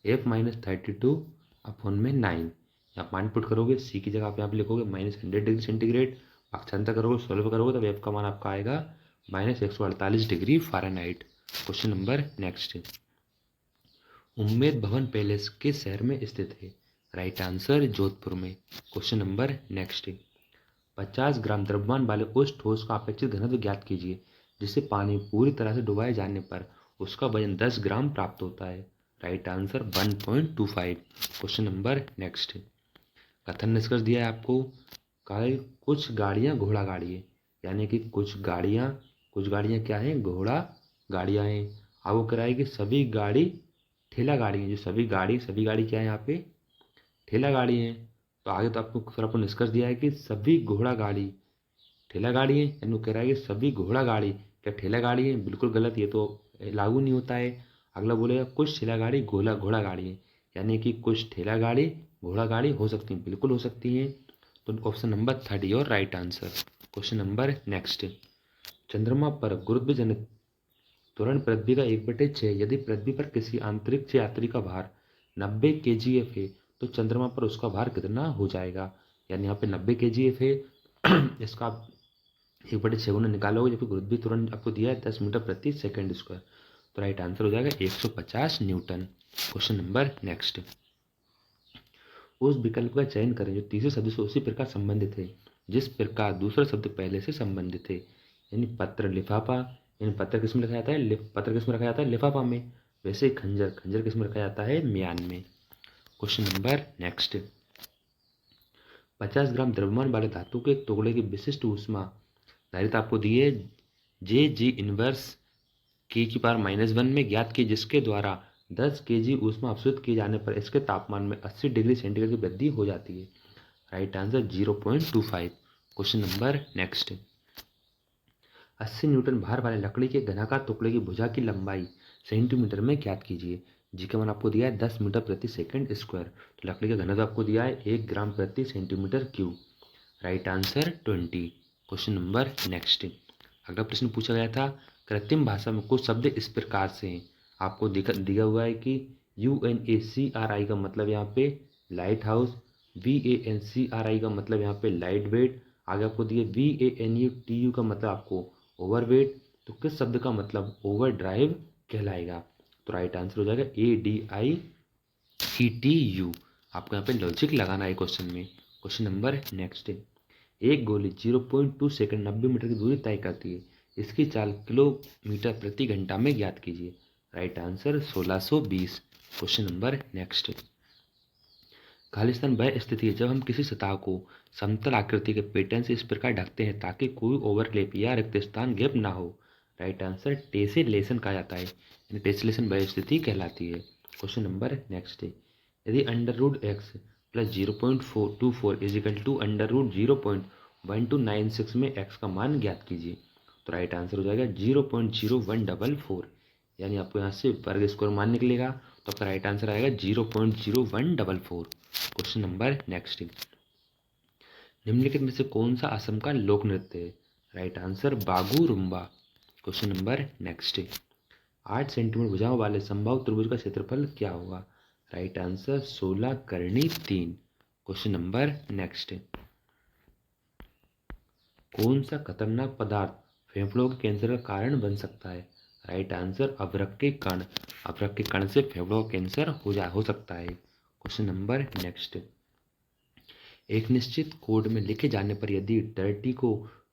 = F-32 अपॉन में 9। आप मान पुट करोगे, सी की जगह आप यहाँ पे लिखोगे -100 डिग्री सेंटीग्रेड, पक्षांतर करोगे, सोल्व करोगे तब एफ का मान आपका आएगा -148 degree Fahrenheit. Question number next, Umaid Bhawan palace किस शहर में स्थित है। राइट आंसर जोधपुर में। क्वेश्चन नंबर नेक्स्ट, 50 ग्राम द्रव्यमान वाले उस ठोस का अपेक्षित घनत्व ज्ञात कीजिए जिसे पानी पूरी तरह से डुबाए जाने पर उसका वजन 10 ग्राम प्राप्त होता है। Right answer 1.25। Question number next, कथन निष्कर्ष दिया है आपको, कुछ गाड़ियाँ घोड़ा गाड़ी है, यानी कि कुछ गाड़ियाँ क्या हैं, घोड़ा गाड़ियाँ हैं। अब वो कह रहा है कि सभी गाड़ी ठेला गाड़ी हैं, जो सभी गाड़ी क्या है यहाँ पे, ठेला गाड़ी हैं। तो आगे तो आपको फिर आपको निष्कर्ष दिया है कि सभी घोड़ा गाड़ी ठेला गाड़ी है, यानी वो कह रहा है कि सभी घोड़ा गाड़ी क्या ठेला गाड़ी है, बिल्कुल गलत, ये तो लागू नहीं होता है। अगला बोलेगा कुछ ठेला गाड़ी घोड़ा गाड़ी है, यानी कि कुछ ठेला गाड़ी घोड़ा गाड़ी हो सकती हैं, बिल्कुल हो सकती हैं। तो option number 3 your right answer. Question number next, चंद्रमा पर गुरुत्व जनित त्वरण पृथ्वी का 1/6, यदि पृथ्वी पर किसी अंतरिक्ष यात्री का भार 90 kgf है तो चंद्रमा पर उसका भार कितना हो जाएगा। यानी यहाँ पे 90 kgf है, इसका आप 1/6 गुना निकालोगे, जबकि गुरुत्व त्वरण आपको दिया है 10 मीटर प्रति सेकंड स्क्वायर। तो राइट आंसर हो जाएगा 150 न्यूटन। क्वेश्चन नंबर नेक्स्ट, उस विकल्प का चयन करें जो तीसरे शब्द से उसी प्रकार संबंधित है जिस प्रकार दूसरा शब्द पहले से संबंधित है। यानी पत्र लिफाफा, यानी पत्र किस में रखा जाता है, पत्र किस में रखा जाता है, लिफाफा में। वैसे खंजर किस में रखा जाता है, म्यान में। क्वेश्चन नंबर नेक्स्ट, 50 ग्राम द्रव्यमान वाले धातु के एक टुकड़े की विशिष्ट ऊष्मा धारिता आपको दी है G इनवर्स K⁻⁻1 में ज्ञात की, जिसके द्वारा 10 kg ऊष्मा अपसृत किए जाने पर इसके तापमान में 80 डिग्री सेंटीग्रेड की वृद्धि हो जाती है। Right answer 0.25। Question number next, 80 Newton भार वाले लकड़ी के घनाकार टुकड़े की भुजा की लंबाई सेंटीमीटर में ज्ञात कीजिए। जी का मान आपको दिया है 10 मीटर प्रति सेकंड स्क्वायर। तो लकड़ी का घनत्व आपको दिया है 1 ग्राम प्रति centimetre cube. Right answer 20। Question number next. अगला प्रश्न पूछा गया था कृत्रिम भाषा में कुछ शब्द इस प्रकार से हैं। आपको दिया हुआ है कि UNACRI का मतलब यहाँ पे लाइट हाउस, VANCRI का मतलब यहाँ पे लाइट वेट, आगे आपको दिए VANUTU का मतलब आपको ओवरवेट। तो किस शब्द का मतलब ओवर ड्राइव कहलाएगा? तो राइट आंसर हो जाएगा ADIETU। आपको यहाँ पे लॉजिक लगाना है क्वेश्चन में। Question number next. एक गोली 0.2 सेकंड 90 मीटर की दूरी तय करती है, इसकी चाल किलोमीटर प्रति घंटा में ज्ञात कीजिए। Right answer 1620। Question number next. Khalistan वह स्थिति है जब हम किसी सतह को समतल आकृति के पैटर्न से इस प्रकार ढकते हैं ताकि कोई ओवरलैप या रिक्त स्थान गैप ना हो। राइट आंसर टेसेलेशन कहा जाता है, यानी टेसेलेशन वह स्थिति कहलाती है। क्वेश्चन नंबर नेक्स्ट है यदि under root x plus 0.424 equal to under root 0.1296 में एक्स का मान ज्ञात कीजिए। तो राइट आंसर हो जाएगा 0.0144, यानी आपको यहाँ से वर्ग स्क्वायर मान निकलेगा तो आपका राइट आंसर आएगा 0.0144। Question number next. निम्नलिखित में से कौन सा असम का लोक नृत्य है? Right answer Bagurumba. Question number next. 8 centimetre भुजाओं वाले समबाहु त्रिभुज का क्षेत्रफल क्या होगा? राइट आंसर 16 करनी 3। Question number next. कौन सा खतरनाक पदार्थ फेफड़ों के कैंसर का कारण बन सकता है? राइट आंसर अभ्रक के कण। अभ्रक के कण से फेफड़ों का कैंसर हो सकता है। Question number next. एक निश्चित कोड में लिखे जाने पर यदि 30 को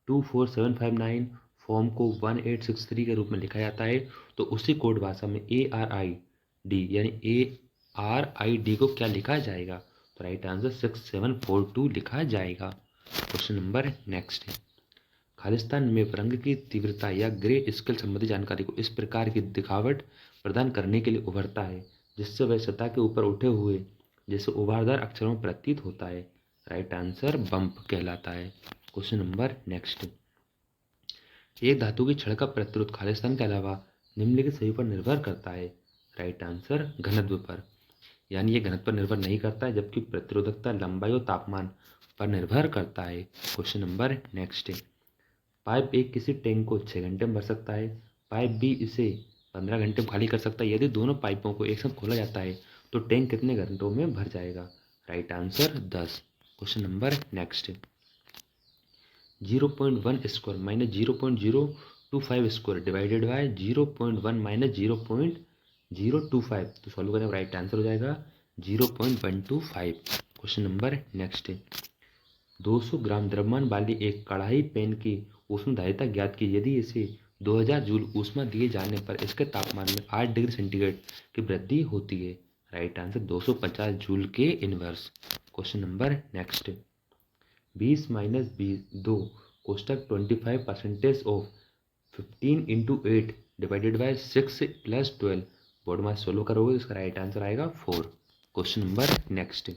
24759 फॉर्म को 1863 के रूप में लिखा जाता है तो उसी कोड भाषा में ARID यानी ARID को क्या लिखा जाएगा? तो राइट आंसर 6742 लिखा जाएगा। Question number next. खालिस्तान में रंग की तीव्रता या ग्रे स्केल संबंधी जानकारी को इस प्रकार की दिखावट प्रदान करने के लिए उभरता है जिससे वह सतह के ऊपर उठे हुए जैसे उभारदार अक्षरों में प्रतीत होता है। राइट आंसर बम्प कहलाता है। Question number next. एक धातु की छड़ का प्रतिरोध खालिस्तान के अलावा निम्नलिखित सभी पर निर्भर करता है। राइट आंसर घनत्व पर, यानी ये घनत्व पर निर्भर नहीं करता है जबकि प्रतिरोधकता लंबाई और तापमान पर निर्भर करता है। Question number next. पाइप ए किसी टैंक को 6 घंटे में भर सकता है, पाइप बी इसे 15 घंटे में खाली कर सकता है। यदि दोनों पाइपों को एक साथ खोला जाता है तो टैंक कितने घंटों में भर जाएगा? Right answer 10। Question number next. 0.1 square minus 0.025 square divided by 0.1 minus 0.025, तो सॉल्व करें राइट आंसर हो जाएगा 0.125। Question number next. 200 ग्राम द्रव्यमान वाली एक कढ़ाई पैन की ऊष्मधारिता ज्ञात की, यदि इसे 2000 जूल ऊष्मा दिए जाने पर इसके तापमान में 8 डिग्री सेंटीग्रेड की वृद्धि होती है। राइट आंसर 250 जूल के inverse. Question number next. 20 minus 2 कोष्टक 25% of 15 into 8 divided by 6 plus 12, board में सोल्व करोगे इसका राइट आंसर आएगा 4। Question number next.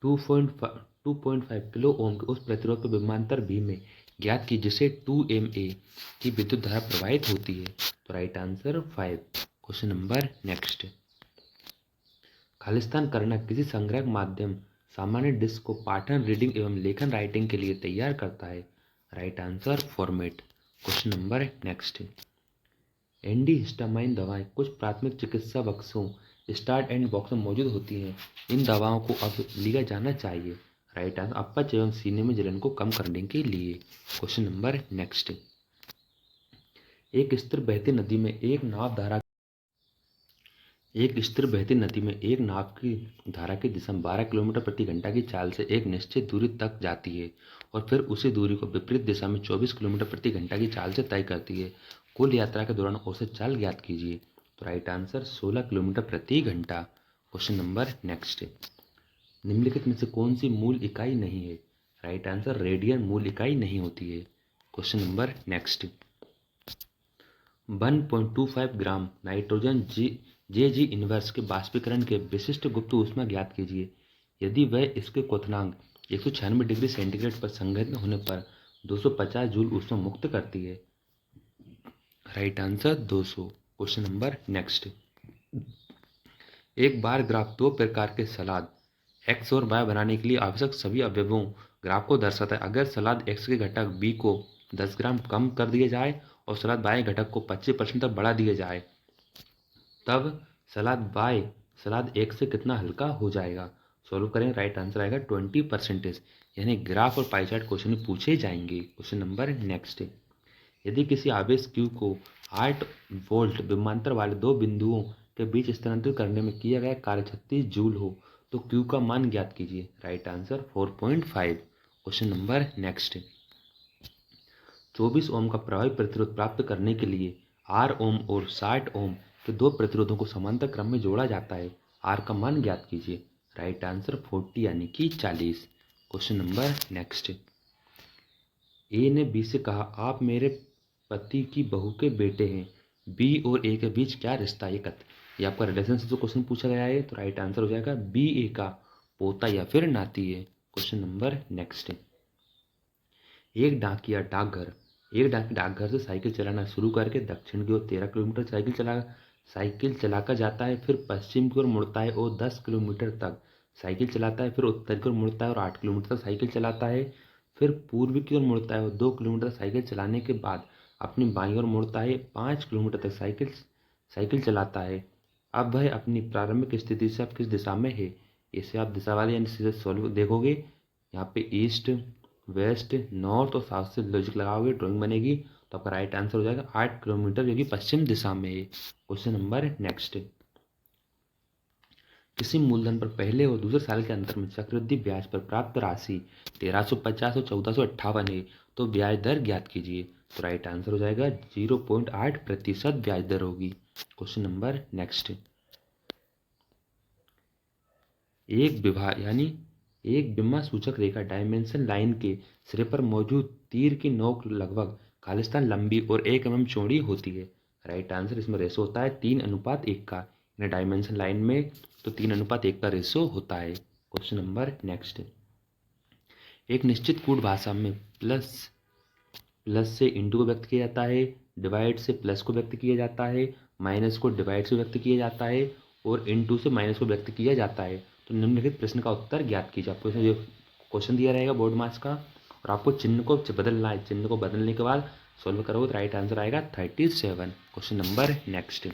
2.5 kilo ohm के उस प्रतिरोध पर विभवांतर भी में ज्ञात की जिसे 2 MA की विद्युत धारा प्रवाहित होती है। तो right answer 5। Question number next. Khalistan करना किसी संग्रह माध्यम सामान्य डिस्क को पाठन रीडिंग एवं लेखन राइटिंग के लिए तैयार करता है। Right answer format. Question number next. Antihistamine दवाएं कुछ प्राथमिक चिकित्सा बक्सों स्टार्ट एंड बॉक्स में मौजूद होती हैं। इन दवाओं को अब लिया जाना चाहिए। राइट आंसर अपच एवं सीने में जलन को कम करने के लिए। Question number next. एक स्थिर बहती नदी में एक नाव की धारा की दिशा में 12 किलोमीटर प्रति घंटा की चाल से एक निश्चित दूरी तक जाती है और फिर उसी दूरी को विपरीत दिशा में 24 किलोमीटर प्रति घंटा की चाल से तय करती है। कुल यात्रा के दौरान औसत चाल ज्ञात कीजिए। तो राइट आंसर 16 किलोमीटर प्रति घंटा। Question number next. निम्नलिखित में से कौन सी मूल इकाई नहीं है? राइट आंसर रेडियन मूल इकाई नहीं होती है। Question number next. 1.25 gram nitrogen जी इनवर्स के बाष्पीकरण के विशिष्ट गुप्त ऊष्मा ज्ञात कीजिए, यदि वह इसके क्वथनांक 196 डिग्री सेंटीग्रेड पर संघनित होने पर 250 जूल ऊष्मा मुक्त करती है। Right answer 200। Question number next. एक बार ग्राफ दो प्रकार के सलाद एक्स और वाई बनाने के लिए आवश्यक सभी अवयवों ग्राफ को दर्शाता है। अगर सलाद एक्स के घटक बी को 10 ग्राम कम कर दिया जाए और सलाद वाई घटक को 25% तक बढ़ा दिया जाए, तब सलाद एक्स से कितना हल्का हो जाएगा। सॉल्व करें, राइट आंसर आएगा 20%। यानी ग्राफ और पाई चार्ट क्वेश्चन में पूछे जाएंगे। Question number next. यदि किसी आवेश Q को 8 वोल्ट विभवांतर वाले दो बिंदुओं के बीच स्थानांतरित करने में किया गया कार्य 36 जूल हो तो Q का मान ज्ञात कीजिए। Right answer 4.5। Question number next. 24 ओम का प्रभावी प्रतिरोध प्राप्त करने के लिए 8 ओम और 60 ओम के दो प्रतिरोधों को समांतर क्रम में जोड़ा जाता है। R का मान ज्ञात कीजिए। राइट आंसर 40 यानी कि 40। Question number next. ए ने बी से कहा, आप मेरे पति की बहू के बेटे हैं। बी और ए के बीच क्या रिश्ता है? ये आपका रिलेशनशिप जो क्वेश्चन पूछा गया है, तो राइट आंसर हो जाएगा बी ए का पोता या फिर नाती है। Question number next. एक डाकघर से साइकिल चलाना शुरू करके दक्षिण की ओर 13 किलोमीटर साइकिल चलाकर जाता है, फिर पश्चिम की ओर मुड़ता है और 10 किलोमीटर तक साइकिल चलाता है, फिर उत्तर की ओर मुड़ता है और 8 किलोमीटर तक साइकिल चलाता है, फिर पूर्व की ओर मुड़ता है और 2 किलोमीटर साइकिल चलाने के बाद अपनी बाईं ओर मुड़ता है, 5 किलोमीटर तक साइकिल चलाता है। अब वह अपनी प्रारंभिक स्थिति से अब किस दिशा में है? इसे आप दिशा वाले यानी सीधे सॉल्व देखोगे, यहाँ पे ईस्ट, वेस्ट, नॉर्थ और साउथ से लॉजिक लगाओगे, ड्राइंग बनेगी, तो आपका राइट आंसर हो जाएगा 8 किलोमीटर, जो कि पश्चिम दिशा में है। Question number next. किसी मूलधन पर पहले और दूसरे साल के अंतर में चक्रवृद्धि ब्याज पर प्राप्त राशि 1350 और 1458 है, तो ब्याज दर ज्ञात कीजिए। तो राइट आंसर हो जाएगा 0.8% ब्याज दर होगी। Question number next. एक विमा सूचक रेखा डायमेंशन लाइन के सिरे पर मौजूद तीर की नोक लगभग खालिस्तान लंबी और 1 mm चौड़ी होती है। राइट आंसर, इसमें रेशो होता है 3:1 का। डायमेंशन लाइन में तो 3:1 का रेशो होता है। Question number next. एक निश्चित कूट भाषा में प्लस से इंटू को व्यक्त किया जाता है, डिवाइड से प्लस को व्यक्त किया जाता है, माइनस को डिवाइड से व्यक्त किया जाता है और इंटू से माइनस को व्यक्त किया जाता है। तो निम्नलिखित प्रश्न का उत्तर ज्ञात कीजिए। आपको इसमें जो क्वेश्चन दिया रहेगा बोर्ड मार्क्स का, और आपको चिन्ह को बदलना है। चिन्ह को बदलने के बाद सॉल्व करोगे तो राइट आंसर आएगा 37। Question number next.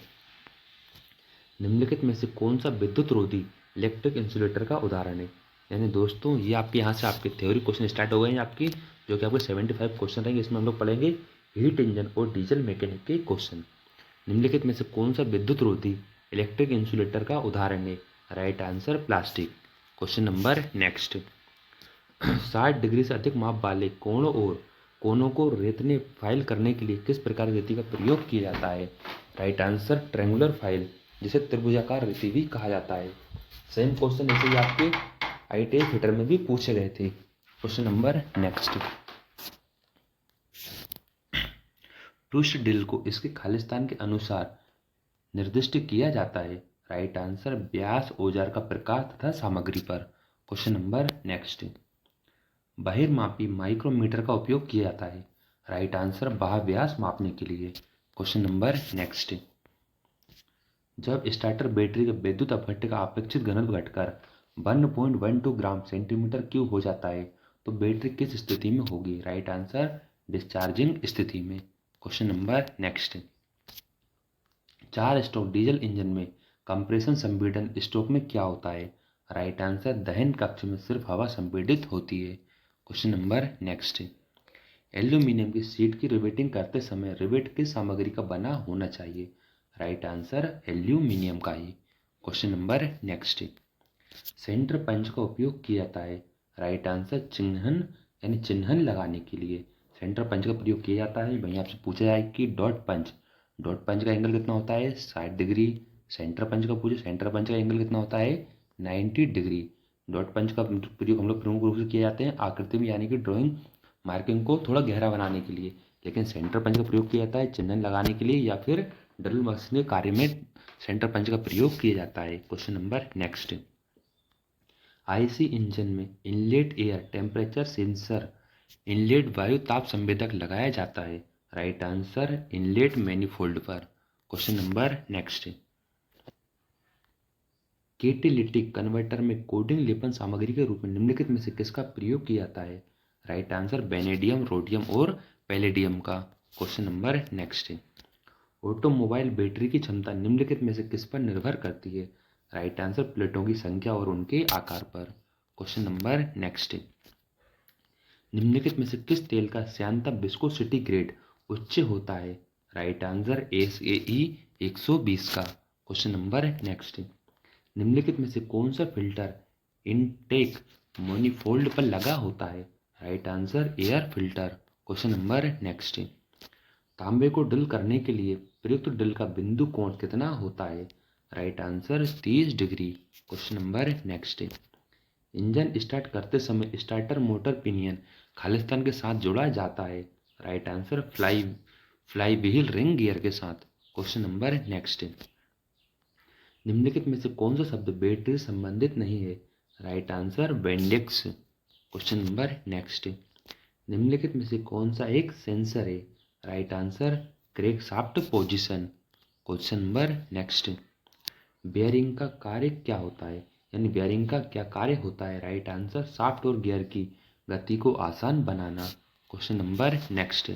निम्नलिखित में से कौन सा विद्युत रोधी इलेक्ट्रिक इंसुलेटर का उदाहरण है? यानी दोस्तों, ये आपके यहाँ से आपके थ्योरी क्वेश्चन स्टार्ट हो गए हैं आपकी, जो कि आपके 75 क्वेश्चन रहेंगे। इसमें हम लोग पढ़ेंगे हीट इंजन और डीजल मैकेनिक के क्वेश्चन। निम्नलिखित में से कौन सा विद्युत रोधी इलेक्ट्रिक इंसुलेटर का उदाहरण है? Right answer plastic. Question number next. 60 degree से अधिक माप वाले कोनों को रेतने फाइल करने के लिए किस प्रकार की रेती का प्रयोग किया जाता है? राइट आंसर ट्रेंगुलर फाइल, जिसे त्रिभुजाकार रेती भी कहा जाता है। सेम क्वेश्चन ऐसे ही आपके IIT थिएटर में भी पूछे गए थे। Question number next. Twist drill को इसके खालिस्तान के अनुसार निर्दिष्ट किया जाता है। राइट आंसर व्यास, औजार का प्रकार तथा सामग्री पर। Question number next. बहिर्मापी माइक्रोमीटर का उपयोग किया जाता है। राइट आंसर बाह्य व्यास मापने के लिए। Question number next. जब स्टार्टर बैटरी के विद्युत अपघट्य का अपेक्षित घनत्व घटकर 1.12 ग्राम सेंटीमीटर क्यूब हो जाता है, तो बैटरी किस स्थिति में होगी? राइट आंसर डिस्चार्जिंग स्थिति में। Question number next. 4 stroke diesel engine में कंप्रेशन संपीड़न स्ट्रोक में क्या होता है? राइट आंसर दहन कक्ष में सिर्फ हवा संपीड़ित होती है। Question number next. एल्यूमिनियम की सीट की रिवेटिंग करते समय रिवेट किस सामग्री का बना होना चाहिए? राइट आंसर एल्यूमिनियम का ही। Question number next. Centre punch का उपयोग किया जाता है। राइट आंसर चिन्हन लगाने के लिए सेंटर पंच का प्रयोग किया जाता है। वहीं आपसे पूछा जाए कि डॉट पंच का एंगल कितना होता है? 60 डिग्री। सेंटर पंच का पूछे, सेंटर पंच का एंगल कितना होता है? 90 डिग्री। डॉट पंच का प्रयोग हम लोग प्रमुख रूप से किए जाते हैं आकृति में, यानी कि ड्राइंग मार्किंग को थोड़ा गहरा बनाने के लिए। लेकिन सेंटर पंच का प्रयोग किया जाता है चिन्हन लगाने के लिए या फिर ड्रिल मशीन के कार्य में सेंटर पंच का प्रयोग किया जाता है। Question number next. IC engine में inlet air temperature sensor, inlet वायु ताप संवेदक लगाया जाता है। राइट आंसर इनलेट मैनिफोल्ड पर। Question number next. Catalytic converter में कोडिंग लेपन सामग्री के रूप में निम्नलिखित में से किसका प्रयोग किया जाता है? राइट आंसर वेनेडियम, रोडियम और पैलेडियम का। क्वेश्चन नंबर नेक्स्ट है, ऑटोमोबाइल बैटरी की क्षमता निम्नलिखित में से किस पर निर्भर करती है? राइट आंसर प्लेटों की संख्या और उनके आकार पर। क्वेश्चन नंबर नेक्स्ट है, निम्नलिखित में से किस तेल का श्यानता विस्कोसिटी ग्रेड उच्च होता है? राइट आंसर SAE 120 का। क्वेश्चन नंबर नेक्स्ट है, निम्नलिखित में से कौन सा फिल्टर इनटेक मोनीफोल्ड पर लगा होता है? Right answer air filter. Question number next है, तांबे को ड्रिल करने के लिए प्रयुक्त ड्रिल का बिंदु कोण कितना होता है? Right answer 30 degree. Question number next है, इंजन स्टार्ट करते समय स्टार्टर मोटर पिनियन खालिस्तान के साथ जोड़ा जाता है? Right answer fly wheel ring gear के साथ। क्वेश्चन नंबर नेक्स्ट है, निम्नलिखित में से कौन सा शब्द बैटरी से संबंधित नहीं है? Right answer Bendix. Question number next, निम्नलिखित में से कौन सा एक सेंसर है? Right answer crankshaft position. Question number next, bearing का कार्य क्या होता है, यानी बेयरिंग का क्या कार्य होता है? राइट आंसर शाफ्ट और गियर की गति को आसान बनाना। Question number next,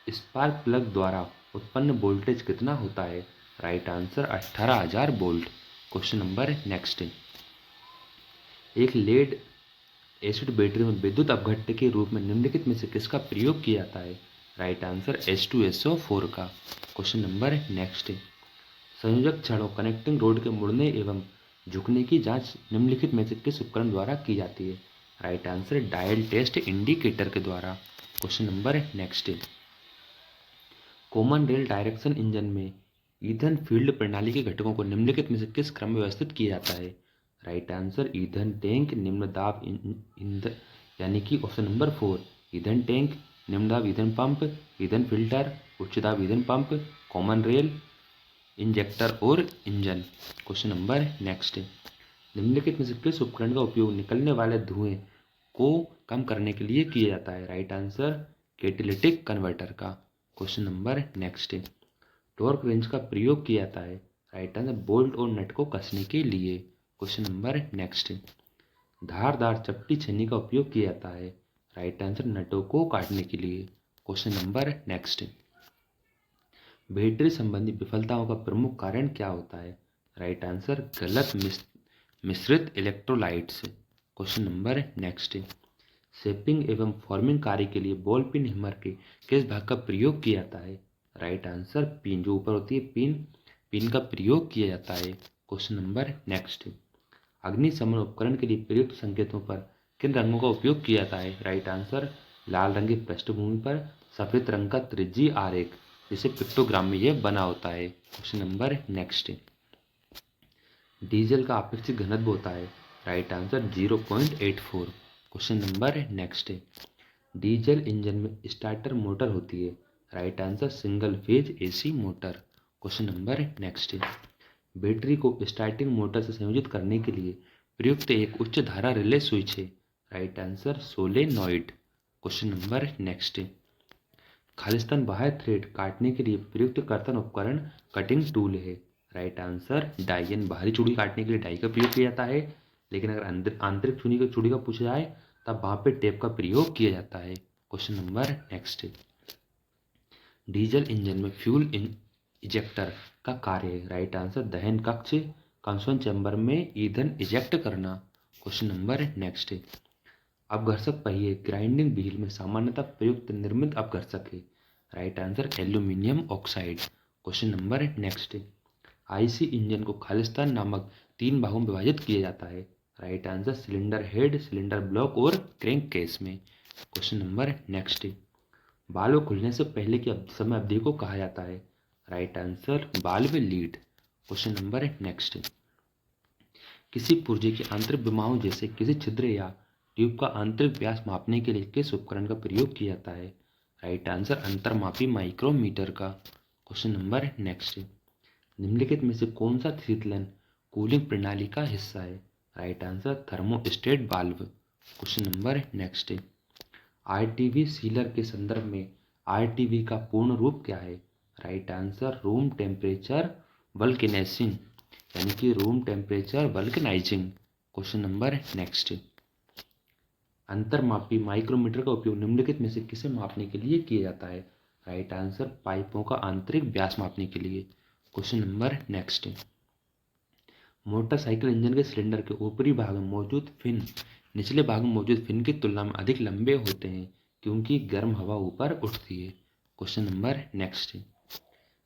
spark plug द्वारा उत्पन्न वोल्टेज कितना होता है? Right answer 18,000 volt. Question number next, एक लेड एसिड बैटरी में विद्युत अपघट्य के रूप में निम्नलिखित में से किसका प्रयोग किया जाता है? राइट आंसर H2SO4 का। क्वेश्चन नंबर नेक्स्ट, संयोजक छड़ों कनेक्टिंग रोड के मुड़ने एवं झुकने की जांच निम्नलिखित में से किस उपकरण द्वारा की जाती है? Right answer dial test indicator के द्वारा। Question number next, common rail direction engine में ईंधन फील्ड प्रणाली के घटकों को निम्नलिखित में से किस क्रम में व्यवस्थित किया जाता है? राइट आंसर ईंधन टैंक, निम्न दाब ईंधन, यानी कि ऑप्शन नंबर 4 ईंधन टैंक, निम्न दाब ईंधन पंप, ईंधन फिल्टर, उच्च दाब ईंधन पंप, कॉमन रेल, इंजेक्टर और इंजन। क्वेश्चन नंबर नेक्स्ट, निम्नलिखित में से किस उपकरण का उपयोग निकलने वाले धुएं को कम करने के लिए किया जाता है? राइट आंसर कैटालिटिक कन्वर्टर का। Question number next, torque wrench का प्रयोग किया जाता है? राइट आंसर बोल्ट और नट को कसने के लिए। क्वेश्चन नंबर नेक्स्ट, धारदार चपटी छन्नी का उपयोग किया जाता है? राइट आंसर नटों को काटने के लिए। क्वेश्चन नंबर नेक्स्ट, बैटरी संबंधी विफलताओं का प्रमुख कारण क्या होता है? राइट आंसर गलत मिश्रित electrolytes. Question number next, shaping एवं फॉर्मिंग कार्य के लिए बॉल पिन हैमर के किस भाग का प्रयोग किया जाता है? राइट आंसर पिन, जो ऊपर होती है पिन का प्रयोग किया जाता है। क्वेश्चन नंबर नेक्स्ट, अग्निशमन उपकरण के लिए प्रयुक्त संकेतों पर किन रंगों का उपयोग किया जाता है? राइट आंसर लाल रंग की पृष्ठभूमि पर सफेद रंग का त्रिज्यीय आरेख, जिसे पिक्टोग्राम में यह बना होता है। क्वेश्चन नंबर नेक्स्ट, डीजल का अपेक्षित घनत्व होता है? Right answer 0.84। Question number next, diesel engine में स्टार्टर मोटर होती है? Right answer single phase AC motor. Question number next, battery को स्टार्टिंग मोटर से संयोजित करने के लिए प्रयुक्त एक उच्च धारा रिले स्विच है? Right answer solenoid. Question number next, Khalistan बाह्य थ्रेड काटने के लिए प्रयुक्त कर्तन उपकरण कटिंग टूल है? राइट आंसर डाई, यानी बाहरी चूड़ी काटने के लिए डाई का प्रयोग किया जाता है, लेकिन अगर आंतरिक चूड़ी का पूछा जाए तब वहाँ पे टेप का प्रयोग किया जाता है। Question number next, diesel engine में फ्यूल इजेक्टर का कार्य है? राइट आंसर दहन कक्ष कंसोन चैम्बर में ईंधन इजेक्ट करना। क्वेश्चन नंबर नेक्स्ट, अपघर्षक पहिए ग्राइंडिंग व्हील में सामान्यतः प्रयुक्त निर्मित अपघर्षक है? Right answer aluminium oxide. Question number next, IC engine को खालिस्तान नामक 3 भागों में विभाजित किया जाता है? Right answer cylinder head, cylinder block और क्रैंक केस में। क्वेश्चन नंबर नेक्स्ट, वाल्व खुलने से पहले की समय अवधि को कहा जाता है? Right answer valve lead. Question number next, किसी पुर्जे की आंतरिक विमाओं जैसे किसी छिद्र या ट्यूब का आंतरिक व्यास मापने के लिए किस उपकरण का प्रयोग किया जाता है? राइट आंसर अंतर्मापी माइक्रोमीटर का। क्वेश्चन नंबर नेक्स्ट, निम्नलिखित में से कौन सा शीतलन कूलिंग प्रणाली का हिस्सा है? Right answer thermostat valve. Question number next, RTV sealer के संदर्भ में RTV का पूर्ण रूप क्या है? Right answer room temperature vulcanising, यानी कि room temperature vulcanising. Question number next. अंतरमापी माइक्रोमीटर का उपयोग निम्नलिखित में से किसे मापने के लिए किया जाता है? राइट आंसर, पाइपों का आंतरिक व्यास मापने के लिए। Question number next. Motorcycle engine के सिलेंडर के ऊपरी भाग में मौजूद फिन निचले भाग में मौजूद फिन की तुलना में अधिक लंबे होते हैं क्योंकि गर्म हवा ऊपर उठती है। Question number next.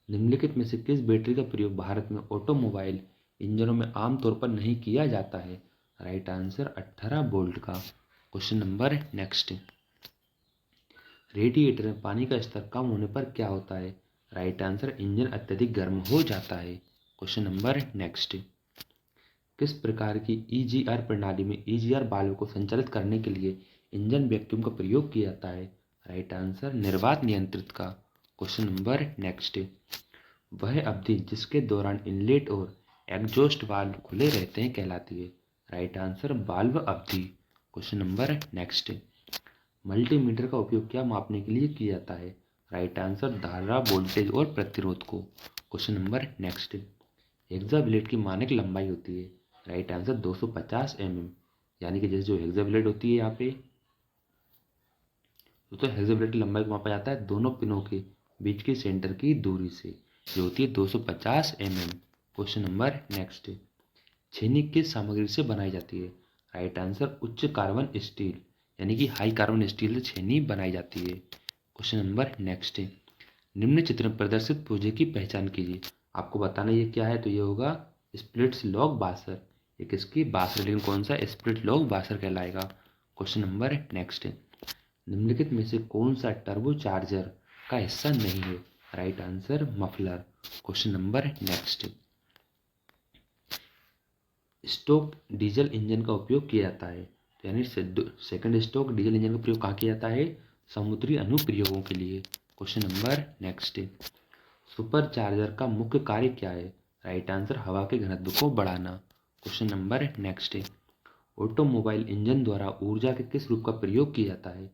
निम्नलिखित में से किस बैटरी का प्रयोग भारत में ऑटोमोबाइल इंजनों में आमतौर पर नहीं किया जाता है? राइट आंसर, 18 वोल्ट का। Question number next. रेडिएटर में पानी का स्तर कम होने पर क्या होता है? राइट आंसर, इंजन अत्यधिक गर्म हो जाता है। Question number next. किस प्रकार की ईजीआर प्रणाली में ईजीआर वाल्व को संचालित करने के लिए इंजन वैक्यूम का प्रयोग किया जाता है? राइट आंसर, निर्वात नियंत्रित का। Question number next. वह अवधि जिसके दौरान इनलेट और एग्जॉस्ट वाल्व खुले रहते हैं कहलाती है? राइट आंसर, वाल्व अवधि। Question number next. मल्टीमीटर का उपयोग क्या मापने के लिए किया जाता है? राइट आंसर, धारा, वोल्टेज और प्रतिरोध को। Question number next. हेक्साब्लेड की मानक लंबाई होती है? Right answer, 250 mm। यानी कि जैसे जो हेक्साब्लेड होती है यहाँ पे तो हेक्साब्लेड की लंबाई को मापा जाता है दोनों पिनों के बीच की सेंटर की दूरी से, जो होती है 250 mm। Question number next. छेनी किस सामग्री से बनाई जाती है? राइट आंसर, उच्च कार्बन स्टील, यानी कि हाई कार्बन स्टील से छेनी बनाई जाती है। Question number next. निम्न चित्र में प्रदर्शित पुर्जे की पहचान कीजिए। आपको बताना ये क्या है, तो ये होगा स्प्लिट्स लॉग वाशर। ये किसकी वाशर, लेकिन कौन सा? स्प्लिट लॉग वाशर कहलाएगा। Question number next. निम्नलिखित में से कौन सा टर्बो चार्जर का हिस्सा नहीं है? Right answer, muffler. Question number next. Stroke diesel engine का उपयोग किया जाता है, यानी सेकंड स्टोक डीजल इंजन का प्रयोग कहाँ किया जाता है? समुद्री अनुप्रयोगों के लिए। Question number next. Super charger का मुख्य कार्य क्या है? राइट आंसर, हवा के घनत्व को बढ़ाना। Question number next. Automobile engine द्वारा ऊर्जा के किस रूप का प्रयोग किया जाता है?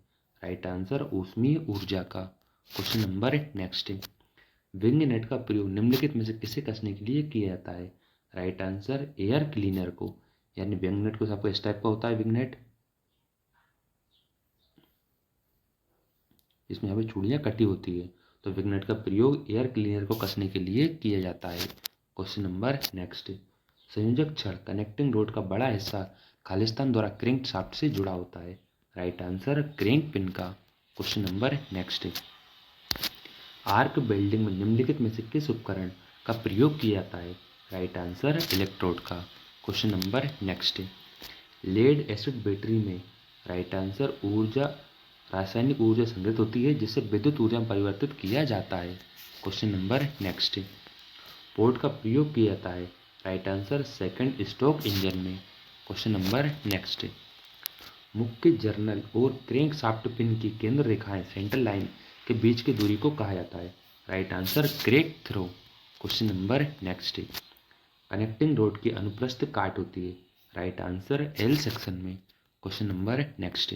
राइट आंसर, ऊष्मीय ऊर्जा का। Question number next. Wing net का प्रयोग निम्नलिखित में से किसे कसने के लिए किया जाता है? राइट आंसर, एयर क्लीनर को। यानी विंग नेट को आपको इस टाइप का होता है विंग नेट, इसमें यहाँ पे चूड़ियाँ कटी होती है, तो विंग नेट का प्रयोग एयर क्लीनर को कसने के लिए किया जाता है। Question number next. संयोजक छड़ कनेक्टिंग रोड का बड़ा हिस्सा खालिस्तान द्वारा क्रैंक शाफ्ट से जुड़ा होता है? राइट आंसर, क्रैंक पिन का। Question number next. Arc welding में निम्नलिखित में से किस उपकरण का प्रयोग किया जाता है? राइट आंसर, इलेक्ट्रोड का। Question number next. Lead acid battery में राइट आंसर ऊर्जा रासायनिक ऊर्जा संग्रहित होती है जिससे विद्युत ऊर्जा में परिवर्तित किया जाता है। Question number next. पोर्ट का प्रयोग किया जाता है? Right answer, second stroke engine में। Question number next. मुख्य जर्नल और क्रैंक शाफ्ट पिन की केंद्र रेखाएं सेंटर लाइन के बीच की दूरी को कहा जाता है? Right answer, crank throw. Question number next. Connecting rod की अनुप्रस्थ काट होती है? राइट आंसर, एल सेक्शन में। Question number next.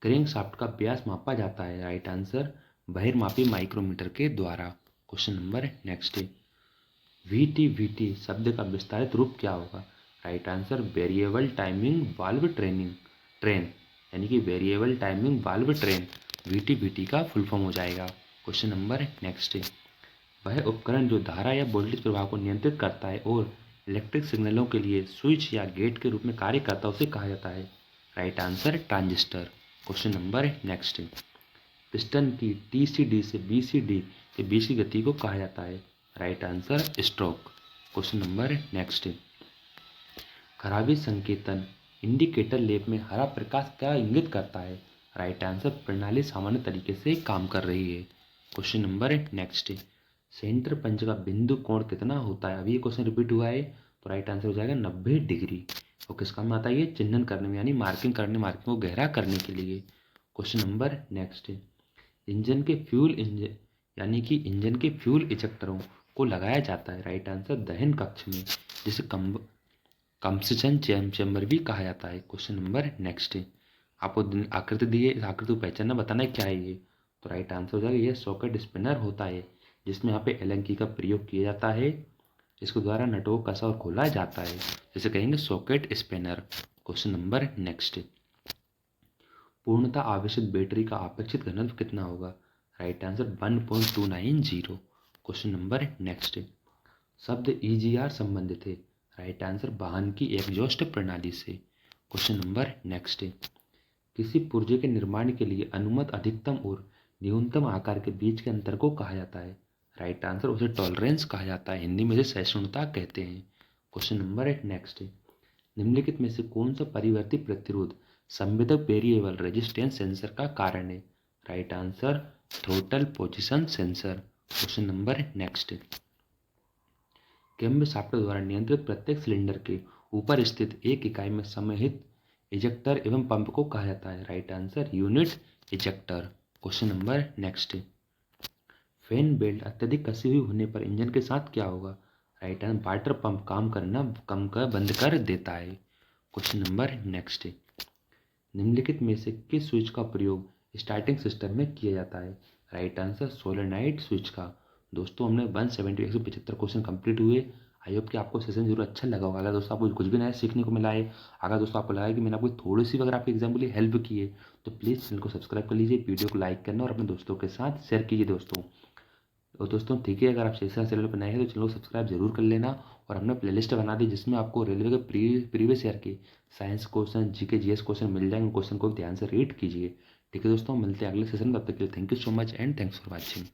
Crank shaft का व्यास मापा जाता है? राइट आंसर, बहिर्मापी माइक्रोमीटर के द्वारा। Question number next. VTVT शब्द का विस्तारित रूप क्या होगा? Right answer, variable timing valve train, यानी कि variable timing valve train VTVT का फुल फॉर्म हो जाएगा। Question number next. वह उपकरण जो धारा या वोल्टेज प्रवाह को नियंत्रित करता है और इलेक्ट्रिक सिग्नलों के लिए स्विच या गेट के रूप में कार्य करता है उसे कहा जाता है? Right answer, transistor. Question number next. Piston की TCD से BCD के बीच की गति को कहा जाता है? Right answer, stroke. Question number next. खराबी संकेतन इंडिकेटर लैंप में हरा प्रकाश क्या इंगित करता है? राइट आंसर, प्रणाली सामान्य तरीके से काम कर रही है। Question number next. Centre punch का बिंदु कोण कितना होता है? अभी ये क्वेश्चन रिपीट हुआ है, तो राइट आंसर हो जाएगा 90 डिग्री। और किस काम में आता है ये? चिन्हन करने में, यानी मार्किंग को गहरा करने के लिए। Question number next. इंजन के फ्यूल इंजन यानी कि इंजन के फ्यूल इजेक्टरों को लगाया जाता है? राइट आंसर, दहन कक्ष में, जिसे कंबशन चैम्बर भी कहा जाता है। Question number next. आपको आकृति दी है, इस आकृति को पहचानना बताना है क्या है ये, तो राइट आंसर हो जाएगा ये सॉकेट स्पिनर होता है, जिसमें यहाँ पे एलन की का प्रयोग किया जाता है जिसके द्वारा नटों को कसा और खोला जाता है, जैसे कहेंगे socket spinner. Question number next, पूर्णतः आवेशित बैटरी का अपेक्षित घनत्व कितना होगा? Right answer 1.290। Question number next, शब्द EGR संबंधित है? राइट आंसर वाहन की एग्जॉस्ट प्रणाली से। क्वेश्चन नंबर नेक्स्ट, किसी पुर्जे के निर्माण के लिए अनुमत अधिकतम और न्यूनतम आकार के बीच के अंतर को कहा जाता है? राइट आंसर उसे टॉलरेंस कहा जाता है, हिंदी में से सहिष्णुता कहते हैं। क्वेश्चन नंबर नेक्स्ट, निम्नलिखित में से कौन सा परिवर्ती प्रतिरोध संवेदक वेरिएबल रेजिस्टेंस सेंसर का कारण है? Right answer throttle position sensor. Question number next, cam shaft द्वारा नियंत्रित प्रत्येक सिलेंडर के ऊपर स्थित एक इकाई में समाहित इजेक्टर एवं पंप को कहा जाता है? Right answer unit ejector. Question number next, fan belt अत्यधिक कसी हुई होने पर इंजन के साथ क्या होगा? राइट आंसर वाटर पंप काम करना कम कर बंद कर देता है। क्वेश्चन नंबर नेक्स्ट, निम्नलिखित में से किस स्विच का प्रयोग स्टार्टिंग सिस्टम में किया जाता है? राइट आंसर सोलेनाइड स्विच का। दोस्तों हमने 175 क्वेश्चन कंप्लीट हुए। आई होप कि आपको सेशन जरूर अच्छा लगा होगा। अगर दोस्तों आपको कुछ भी नया सीखने को मिला है, अगर दोस्तों आपको लगा है कि मैंने आपको थोड़ी सी अगर आपके एग्जाम के लिए हेल्प की है, तो प्लीज़ चैनल को सब्सक्राइब कर लीजिए, वीडियो को लाइक करना और अपने दोस्तों के साथ शेयर कीजिए दोस्तों। और दोस्तों ठीक है, अगर आप सेशन चैनल पर नए हैं तो चैनल को सब्सक्राइब जरूर कर लेना। और हमने प्लेलिस्ट बना दी जिसमें आपको रेलवे के प्रीवियस ईयर के science question, GK GS question मिल जाएंगे। क्वेश्चन को ध्यान से रीड कीजिए। ठीक है दोस्तों, मिलते हैं अगले सेशन में। तब तक के लिए thank you so much and thanks for watching.